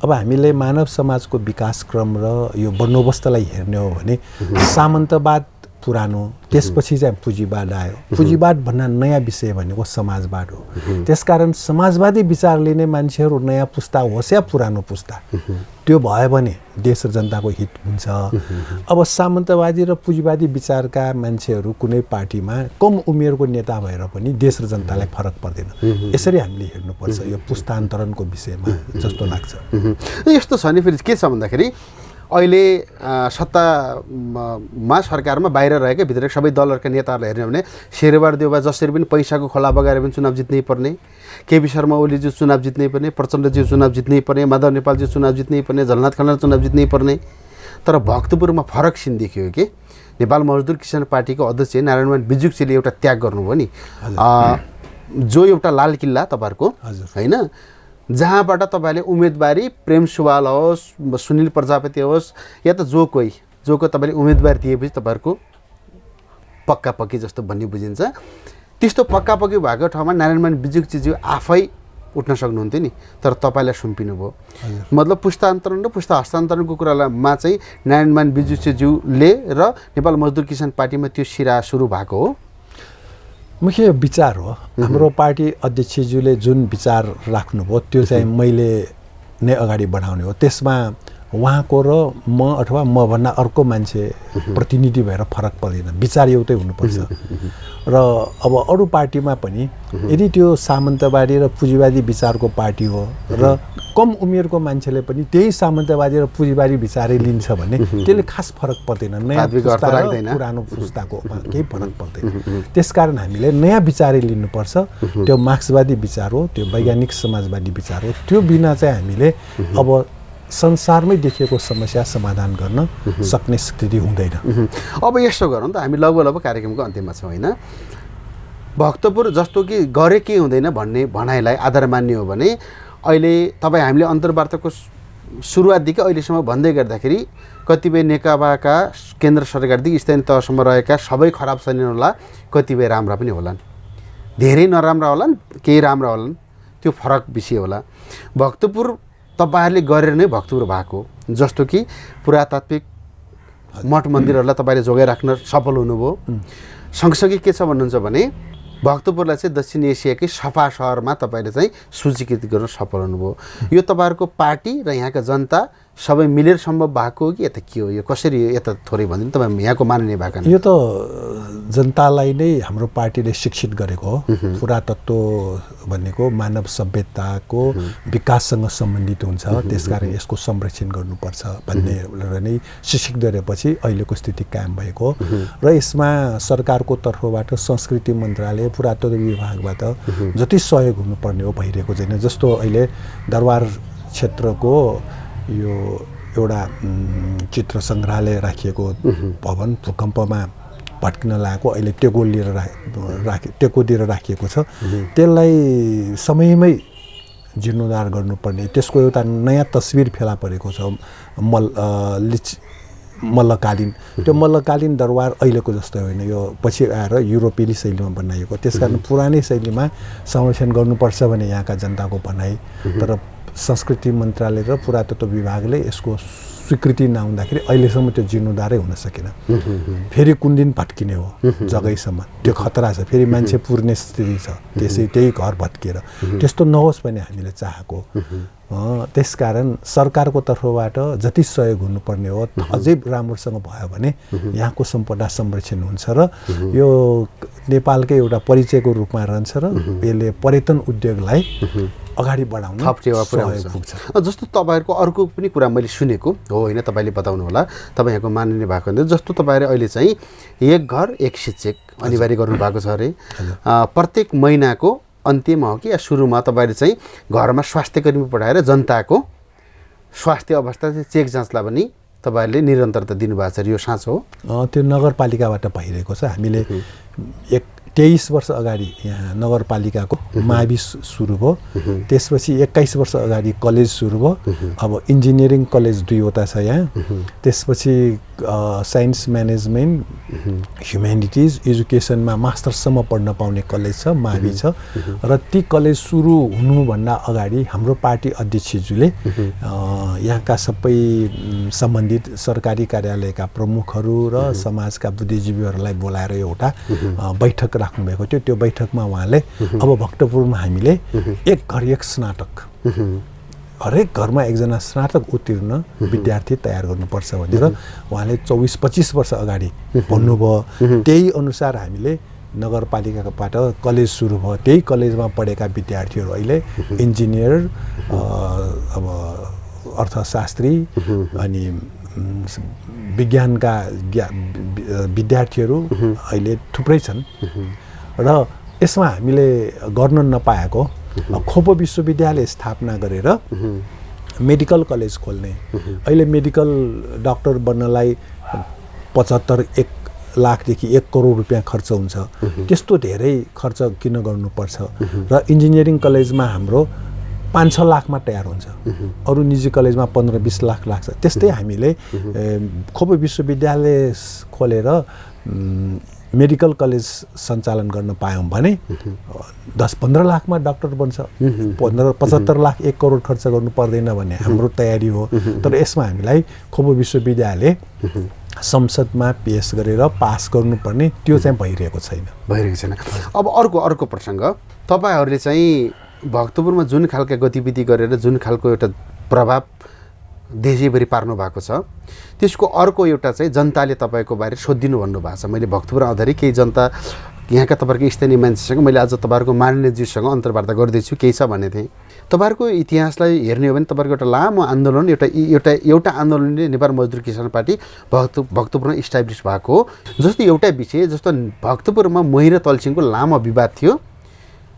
अब हामीले मानव समाजको विकासक्रम र यो बन्दोबस्तलाई हेर्ने हो भने सामन्तवाद पुरानो, त्यसपछि चाहिँ पुँजीवाद आयो। पुँजीवाद भन्दा नयाँ विषय भनेको समाजवाद हो। त्यसकारण समाजवादी विचार लिने मान्छेहरू नयाँ पुस्ता होस् या पुरानो पुस्ता, त्यो भयो भने देश र जनताको हित हुन्छ। अब सामन्तवादी र पुँजीवादी विचारका मान्छेहरू कुनै पार्टीमा कम उमेरको नेता भएर पनि देश र जनतालाई फरक पर्दैन। यसरी हामीले हेर्नुपर्छ यो पुस्तान्तरणको विषयमा जस्तो लाग्छ। यस्तो छ नि, फेरि के छ भन्दाखेरि अहिले सत्तामा सरकारमा बाहिर रहेका भित्र सबै दलहरूका नेताहरूलाई हेर्ने भने शेरबहादुर देउवा जसरी पनि पैसाको खोला बगाएर पनि चुनाव जित्नै पर्ने, केपी शर्मा ओलीज्यू चुनाव जित्नै पर्ने, प्रचण्डज्यू चुनाव जित्नै पर्ने, माधव नेपालज्यू चुनाव जित्नै पर्ने, झलनाथ खनाल चुनाव जित्नै पर्ने। तर भक्तपुरमा फरक सिन देखियो कि नेपाल मजदुर किसान पार्टीको अध्यक्ष नारायणमान बिजुक्सीले एउटा त्याग गर्नुभयो नि, जो एउटा लाल किल्ला तपाईँहरूको होइन, जहाँबाट तपाईँले उम्मेदवारी प्रेम सुवाल होस्, सुनिल प्रजापति होस् या त जो कोही तपाईँले उम्मेदवारी दिएपछि तपाईँहरूको पक्कापक्की जस्तो भन्ने बुझिन्छ। त्यस्तो पक्कापक्की भएको ठाउँमा नारायणमान बिजुक्सीज्यू आफै उठ्न सक्नुहुन्थ्यो नि, तर तपाईँलाई सुम्पिनु भयो। मतलब पुस्तान्तरण र पुस्ता हस्तान्तरणको कुरामा चाहिँ नारायणमान बिजुक्सीज्यूले र नेपाल मजदुर किसान पार्टीमा त्यो सिरा सुरु भएको हो। मुख्य विचार हो। हाम्रो पार्टी अध्यक्षज्यूले जुन विचार राख्नुभयो त्यो चाहिँ मैले नै अगाडि बढाउने हो। त्यसमा उहाँको र म अथवा म भन्दा अर्को मान्छे प्रतिनिधि भएर फरक पर्दैन, विचार एउटै हुनुपर्छ। र अब अरू पार्टीमा पनि यदि त्यो सामन्तवादी र पुँजीवादी विचारको पार्टी हो र कम उमेरको मान्छेले पनि त्यही सामन्तवादी र पुँजीवादी विचारै लिन्छ भने त्यसले खास फरक पर्दैन। नयाँ पुस्ता र पुरानो पुस्ताको केही फरक पर्दैन। त्यसकारण हामीले नयाँ विचारै लिनुपर्छ। त्यो मार्क्सवादी विचार हो, त्यो वैज्ञानिक समाजवादी विचार हो। त्यो बिना चाहिँ हामीले अब संसारमै देखिएको समस्या समाधान गर्न सक्ने स्थिति हुँदैन। अब यस्तो गरौँ त, हामी लगभग कार्यक्रमको अन्त्यमा छौँ होइन। भक्तपुर जस्तो कि गरे के हुँदैन भन्ने भनाइलाई आधार मान्ने हो भने अहिले तपाईँ हामीले अन्तर्वार्ताको सुरुवातदेखि अहिलेसम्म भन्दै गर्दाखेरि कतिपय नेकपाका केन्द्र सरकारदेखि स्थानीय तहसम्म रहेका सबै खराब छैनन् होला, कतिपय राम्रा पनि होलान्, धेरै नराम्रा होलान्, केही राम्रा होलान्, त्यो फरक विषय होला। भक्तपुर तपाईँहरूले गरेर नै भक्तपुर भएको, जस्तो कि पुरातात्विक मठ मन्दिरहरूलाई तपाईँले जोगाइराख्न सफल हुनुभयो। सँगसँगै के छ भन्नुहुन्छ भने भक्तपुरलाई चाहिँ दक्षिण एसियाकै सफा सहरमा तपाईँले चाहिँ सूचीकृत गर्न सफल हुनुभयो। यो तपाईँहरूको पार्टी र यहाँका जनता सबै मिलेर सम्भव भएको हो कि यता के हो, यो कसरी हो, यता थोरै भनिदिनु तपाईँ यहाँको मान्ने भएको? यो त जनतालाई नै हाम्रो पार्टीले शिक्षित गरेको हो। पुरातत्व भनेको मानव सभ्यताको विकाससँग सम्बन्धित हुन्छ, त्यसकारण यसको संरक्षण गर्नुपर्छ भन्ने नै शिक्षित गरेपछि अहिलेको स्थिति कायम भएको हो। र यसमा सरकारको तर्फबाट संस्कृति मन्त्रालय, पुरातत्व विभागबाट जति सहयोग हुनुपर्ने हो भइरहेको छैन। जस्तो अहिले दरबार क्षेत्रको यो एउटा चित्र सङ्ग्रहालय राखिएको भवन भूकम्पमा भट्किन लागेको, अहिले टेको दिएर राखिएको छ। त्यसलाई समयमै जीर्णोद्धार गर्नुपर्ने, त्यसको एउटा नयाँ तस्बिर फेला परेको छ मल्लकालीन। त्यो मल्लकालीन दरबार अहिलेको जस्तो होइन, यो पछि आएर युरोपेली शैलीमा बनाइएको। त्यसकारण पुरानै शैलीमा संरक्षण गर्नुपर्छ भने यहाँका जनताको भनाइ, तर संस्कृति मन्त्रालय र पुरातत्व विभागले यसको स्वीकृति नहुँदाखेरि अहिलेसम्म त्यो जीर्णोद्धारै हुन सकेन। फेरि कुन दिन भट्किने हो जग्गैसम्म, त्यो खतरा छ। फेरि मान्छे पुर्ने स्थिति छ, त्यही घर भत्किएर। त्यस्तो नहोस् भने हामीले चाहेको। त्यसकारण सरकारको तर्फबाट जति सहयोग हुनुपर्ने हो अझै राम्रोसँग भयो भने यहाँको सम्पदा संरक्षण हुन्छ र यो नेपालकै एउटा परिचयको रूपमा रहन्छ र यसले पर्यटन उद्योगलाई अगाडि बढाउन सहयोग पुग्छ। जस्तो तपाईँहरूको अर्को पनि कुरा मैले सुनेको हो होइन, तपाईँले बताउनु होला, तपाईँ यहाँको मान्ने भएको हुँदैन। जस्तो तपाईँहरू अहिले चाहिँ एक घर एक शिक्षक अनिवार्य गर्नुभएको छ अरे। प्रत्येक महिनाको अन्त्यमा हो कि या सुरुमा तपाईँले चाहिँ घरमा स्वास्थ्यकर्मी पठाएर जनताको स्वास्थ्य अवस्था चाहिँ चेक जाँचलाई पनि तपाईँहरूले निरन्तरता दिनुभएको छ, यो साँचो हो? त्यो नगरपालिकाबाट भइरहेको छ। हामीले 23 वर्ष अगाडि यहाँ नगरपालिकाको मावि सुरु भयो, त्यसपछि 21 वर्ष अगाडि कलेज सुरु भयो। अब इन्जिनियरिङ कलेज 2वटा छ यहाँ, त्यसपछि साइन्स म्यानेजमेन्ट, ह्युम्यानिटिज, एजुकेसनमा मास्टर्ससम्म पढ्न पाउने कलेज छ, मावि छ। र ती कलेज सुरु हुनुभन्दा अगाडि हाम्रो पार्टी अध्यक्षज्यूले यहाँका सबै सम्बन्धित सरकारी कार्यालयका प्रमुखहरू र समाजका बुद्धिजीवीहरूलाई बोलाएर एउटा बैठक राख्नुभएको थियो। त्यो बैठकमा उहाँले अब भक्तपुरमा हामीले एक घर एक स्नातक, हरेक घरमा एकजना स्नातक उत्तीर्ण विद्यार्थी तयार गर्नुपर्छ भनेर उहाँले 24-25 वर्ष अगाडि भन्नुभयो। त्यही अनुसार हामीले नगरपालिकाबाट कलेज सुरु भयो। त्यही कलेजमा पढेका विद्यार्थीहरू अहिले इन्जिनियर, अब अर्थशास्त्री अनि विज्ञानका विद्यार्थीहरू अहिले थुप्रै छन्। र यसमा हामीले गर्न नपाएको खोपो विश्वविद्यालय स्थापना गरेर मेडिकल कलेज खोल्ने, अहिले मेडिकल डाक्टर बन्नलाई 75-1 लाखदेखि 1 करोड रुपियाँ खर्च हुन्छ। त्यस्तो धेरै खर्च किन गर्नुपर्छ? र इन्जिनियरिङ कलेजमा हाम्रो 5-6 लाखमा तयार हुन्छ, अरू निजी कलेजमा 15-20 लाख लाग्छ। त्यस्तै हामीले खोपो विश्वविद्यालय खोलेर मेडिकल कलेज सञ्चालन गर्न पायौँ भने 10-15 लाखमा डाक्टर बन्छ। 75 लाख 1 करोड खर्च गर्नु पर्दैन भन्ने हाम्रो तयारी हो। तर यसमा हामीलाई खोपो विश्वविद्यालय संसदमा पेश गरेर पास गर्नुपर्ने, त्यो चाहिँ भइरहेको छैन। अब अर्को प्रसङ्ग, तपाईँहरूले चाहिँ भक्तपुरमा जुन खालका गतिविधि गरेर जुन खालको एउटा प्रभाव देशैभरि पार्नु भएको छ, त्यसको अर्को एउटा चाहिँ जनताले तपाईँको बारे सोधिदिनु भन्नुभएको छ। मैले भक्तपुर आधारित केही जनता यहाँका तपाईँहरूको स्थानीय मान्छेसँग मैले आज तपाईँहरूको माननीयज्यूसँग अन्तर्वार्ता गर्दैछु, केही छ भने थिएँ। तपाईँहरूको इतिहासलाई हेर्ने हो भने तपाईँहरूको एउटा लामो आन्दोलन, एउटा आन्दोलनले नेपाल मजदुर किसान पार्टी भक्तपुरमा इस्टाब्लिस भएको हो। जस्तो एउटा विषय, जस्तो भक्तपुरमा मोही र तल्सिङको लामो विवाद थियो,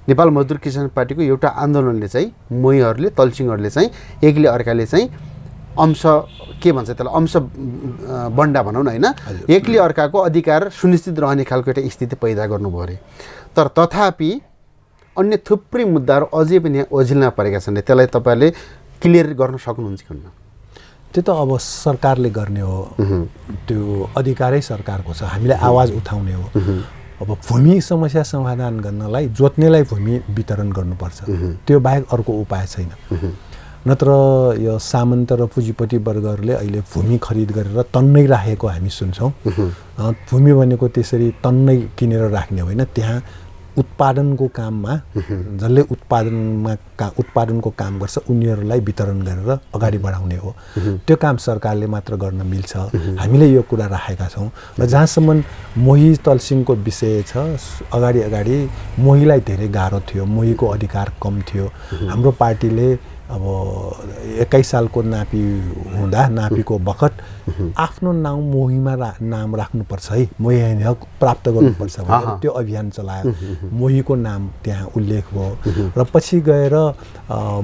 नेपाल मजदुर किसान पार्टीको एउटा आन्दोलनले चाहिँ मोहीहरूले, तल्सिङहरूले चाहिँ एकले अर्काले चाहिँ अंश के भन्छ त्यसलाई, अंश बन्डा भनौँ न होइन, एकले अर्काको अधिकार सुनिश्चित रहने खालको एउटा स्थिति पैदा गर्नुभयो अरे। तर तथापि अन्य थुप्रै मुद्दाहरू अझै पनि यहाँ ओझेलमा परेका छन्। त्यसलाई तपाईँले क्लियर गर्न सक्नुहुन्छ कि हुन्न? त्यो त अब सरकारले गर्ने हो, त्यो अधिकारै सरकारको छ। हामीले आवाज उठाउने हो। अब भूमि समस्या समाधान गर्नलाई जोत्नेलाई भूमि वितरण गर्नुपर्छ, त्यो बाहेक अर्को उपाय छैन। नत्र यो सामन्त र पुँजीपति वर्गहरूले अहिले भूमि खरिद गरेर तन्नै राखेको हामी सुन्छौँ। भूमि भनेको त्यसरी तन्नै किनेर राख्ने होइन, त्यहाँ उत्पादनको काममा जसले उत्पादनको काम गर्छ उनीहरूलाई वितरण गरेर अगाडि बढाउने हो। त्यो काम सरकारले मात्र गर्न मिल्छ। हामीले यो कुरा राखेका छौँ। र जहाँसम्म मोही तल्सिङको विषय छ, अगाडि मोहीलाई धेरै गाह्रो थियो, मोहीको अधिकार कम थियो। हाम्रो पार्टीले अब 21 सालको नापी हुँदा, नापीको बखत आफ्नो नाउँ मोहीमा नाम राख्नुपर्छ है, मोही हक प्राप्त गर्नुपर्छ भनेर त्यो अभियान चलायो। मोहीको नाम त्यहाँ उल्लेख भयो र पछि गएर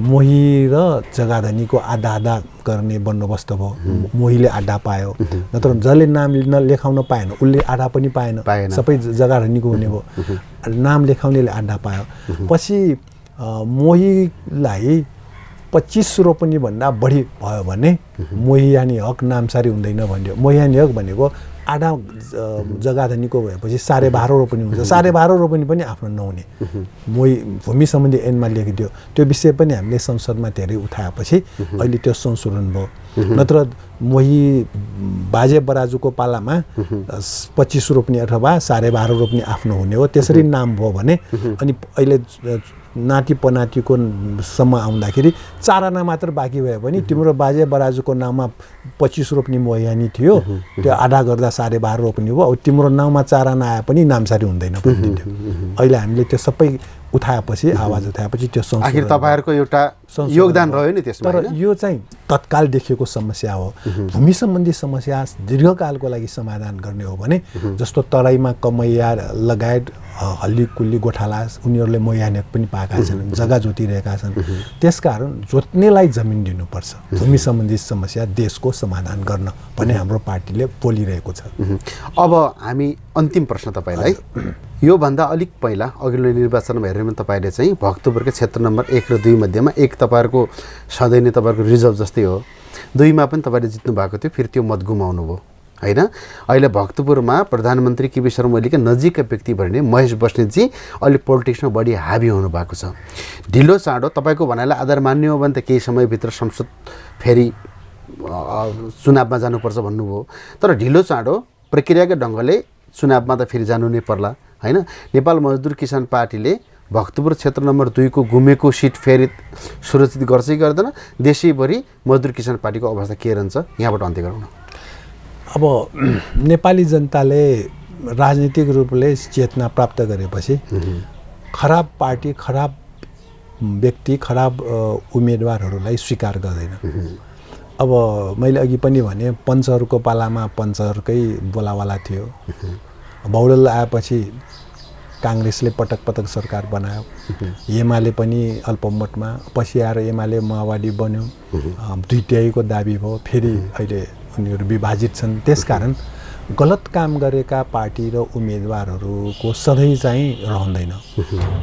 मोही र जग्गाधनीको आधा गर्ने बन्दोबस्त भयो। मोहीले आधा पायो, नत्र जसले नाम लेखाउन पाएन उसले आधा पनि पाएन, सबै जग्गाधनीको हुने भयो। नाम लेखाउनेले आधा पायो। पछि मोहीलाई 25 रोपनी भन्दा बढी भयो भने मोहियानी हक नामसारी हुँदैन भन्यो। मोहियानी हक भनेको आधा जग्गाधनीको भएपछि 12.5 रोपनी हुन्छ। 12.5 रोपनी पनि आफ्नो नहुने मोही भूमि सम्बन्धी ऐनमा लेखिदियो। त्यो विषय पनि हामीले संसदमा धेरै उठाएपछि अहिले त्यो संशोधन भयो। नत्र मोही बाजे बराजुको पालामा 25 रोपनी अथवा 12.5 रोपनी आफ्नो हुने हो, त्यसरी नाम भयो भने अनि अहिले नाति पनातिको सम्म आउँदाखेरि 4 आना मात्र बाँकी भयो भने तिम्रो बाजे बराजुको नाममा 25 रोपनी मोहियानी थियो, त्यो आधा गर्दा 12.5 रोपनी भयो। तिम्रो नाउँमा 4 आना आए पनि नामसारी हुँदैन भनिदिन्थ्यो। अहिले हामीले त्यो सबै उठाएपछि आवाज उठाएपछि त्यो संशोधन आखिर तपाईँहरूको एउटा योगदान रह्यो नि त्यसमा तर यो चाहिँ तत्काल देखिएको समस्या हो। भूमि सम्बन्धी समस्या दीर्घकालको लागि समाधान गर्ने हो भने जस्तो तराईमा कमैया लगायत हल्ली कुल्ली गोठाला उनीहरूले मोयानेक पनि पाएका छन्, जग्गा जोतिरहेका छन्। त्यसकारण जोत्नेलाई जमिन दिनुपर्छ। भूमि सम्बन्धी समस्या देशको समाधान गर्न भन्ने हाम्रो पार्टीले बोलिरहेको छ। अब हामी अन्तिम प्रश्न तपाईँलाई, योभन्दा अलिक पहिला अघिल्लो निर्वाचनमा हेऱ्यो भने तपाईँले चाहिँ भक्तपुरको क्षेत्र नम्बर 1 र 2 मध्येमा 1 तपाईँहरूको सधैँ नै तपाईँहरूको रिजर्भ जस्तै हो, 2मा पनि तपाईँले जित्नु भएको थियो, फेरि त्यो मत गुमाउनु भयो होइन। अहिले भक्तपुरमा प्रधानमन्त्री केपी शर्मा ओलीका नजिकका व्यक्ति भने महेश बस्नेतजी अहिले पोलिटिक्समा बढी हाबी हुनुभएको छ। ढिलो चाँडो तपाईँको भनाइलाई आधार मान्ने हो भने त केही समयभित्र संसद फेरि चुनावमा जानुपर्छ भन्नुभयो, तर ढिलो चाँडो प्रक्रियाका ढङ्गले चुनावमा त फेरि जानु नै पर्ला होइन। नेपाल मजदुर किसान पार्टीले भक्तपुर क्षेत्र नम्बर 2 को गुमेको सिट फेरि सुरक्षित गर्छ कि गर्दैन, देशैभरि मजदुर किसान पार्टीको अवस्था के रहन्छ, यहाँबाट अन्त्य गरौँ न। अब नेपाली जनताले राजनीतिक रूपले चेतना प्राप्त गरेपछि खराब पार्टी, खराब व्यक्ति, खराब उम्मेदवारहरूलाई स्वीकार गर्दैन। अब मैले अघि पनि भने पञ्चहरूको पालामा पञ्चहरूकै बोलावाला थियो, बहुदल आएपछि काङ्ग्रेसले पटक पटक सरकार बनायो, एमाले पनि अल्पमतमा, पछि आएर एमाले माओवादी बन्यो, 2/3 दाबी भयो, फेरि अहिले उनीहरू विभाजित छन्। त्यसकारण गलत काम गरेका पार्टी र उम्मेदवारहरूको सधैँ चाहिँ रहँदैन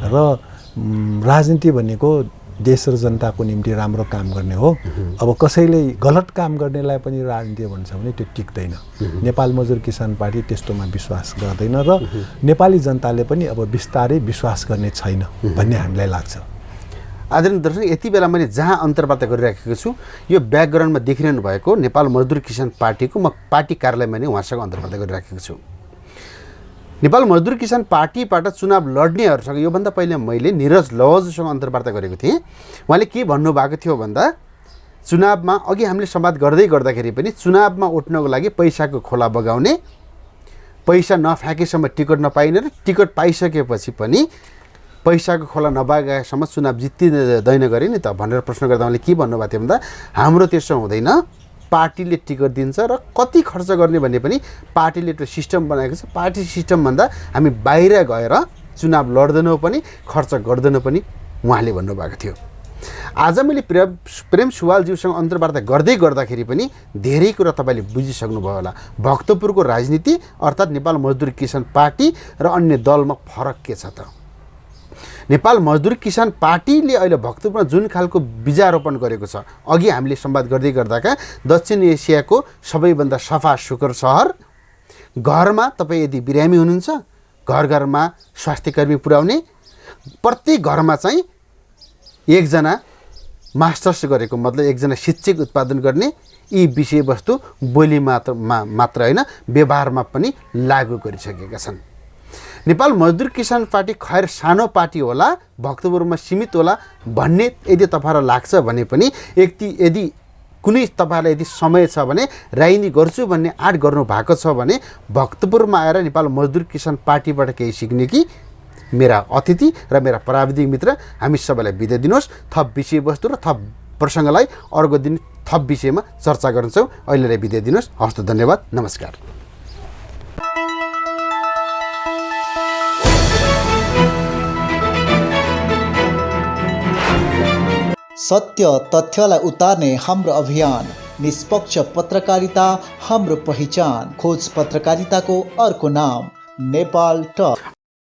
र राजनीति भनेको देश र जनताको निम्ति राम्रो काम गर्ने हो। अब कसैले गलत काम गर्नेलाई पनि राजनीति भन्छ भने त्यो टिक्दैन। नेपाल मजदुर किसान पार्टी त्यस्तोमा विश्वास गर्दैन र नेपाली जनताले पनि अब बिस्तारै विश्वास गर्ने छैन भन्ने हामीलाई लाग्छ। आदरणीय दर्शक, यति बेला मैले जहाँ अन्तर्वार्ता गरिराखेको छु यो ब्याकग्राउन्डमा देखिरहनु भएको नेपाल मजदुर किसान पार्टीको म पार्टी कार्यालयमा नै उहाँसँग अन्तर्वार्ता गरिराखेको छु। नेपाल मजदुर किसान पार्टीबाट चुनाव लड्नेहरूसँग योभन्दा पहिले मैले निरज लवजसँग अन्तर्वार्ता गरेको थिएँ। उहाँले के भन्नुभएको थियो भन्दा, चुनावमा अघि हामीले संवाद गर्दाखेरि पनि चुनावमा उठ्नको लागि पैसाको खोला बगाउने, पैसा नफ्याँकेसम्म टिकट नपाइने र टिकट पाइसकेपछि पनि पैसाको खोला नबगाएसम्म चुनाव जित्दिँदैन गरे नि त भनेर प्रश्न गर्दा उहाँले के भन्नुभएको थियो भन्दा, हाम्रो त्यसो हुँदैन, पार्टीले टिकट दिन्छ र कति खर्च गर्ने भन्ने पनि पार्टीले त्यो सिस्टम बनाएको छ। पार्टी सिस्टमभन्दा हामी बाहिर गएर चुनाव लड्दैनौँ पनि खर्च गर्दैनौँ पनि उहाँले भन्नुभएको थियो। आज मैले प्रेम सुवालज्यूसँग अन्तर्वार्ता गर्दाखेरि पनि धेरै कुरा तपाईँले बुझिसक्नुभयो होला। भक्तपुरको राजनीति अर्थात् नेपाल मजदुर किसान पार्टी र अन्य दलमा फरक के छ त। नेपाल मजदुर किसान पार्टीले अहिले भक्तपुरमा जुन खालको बीजारोपण गरेको छ, अघि हामीले संवाद गर्दाका दक्षिण एसियाको सबैभन्दा सफा सुकर सहर, घरमा तपाईँ यदि बिरामी हुनुहुन्छ घर घरमा स्वास्थ्यकर्मी पुर्याउने, प्रत्येक घरमा चाहिँ एकजना मास्टर्स गरेको मतलब एकजना शिक्षक उत्पादन गर्ने, यी विषयवस्तु बोली मात्र होइन व्यवहारमा पनि लागू गरिसकेका छन्। नेपाल मजदुर किसान पार्टी खैर सानो पार्टी होला, भक्तपुरमा सीमित होला भन्ने यदि तपाईँहरूलाई लाग्छ भने पनि यदि कुनै तपाईँहरूलाई यदि समय छ भने राजनीति गर्छु भन्ने आँट गर्नु भएको छ भने भक्तपुरमा आएर नेपाल मजदुर किसान पार्टीबाट केही सिक्ने कि मेरा अतिथि र मेरा प्राविधिक मित्र हामी सबैलाई बिदा दिनुहोस्। थप विषयवस्तु र थप प्रसङ्गलाई अर्को दिन थप विषयमा चर्चा गर्छौँ। अहिलेलाई बिदा दिनुहोस्। हस्त, धन्यवाद, नमस्कार। सत्य तथ्यलाई उतार्ने हाम्रो अभियान, निष्पक्ष पत्रकारिता हाम्रो पहिचान, खोज पत्रकारिताको अर्को नाम नेपाल टक।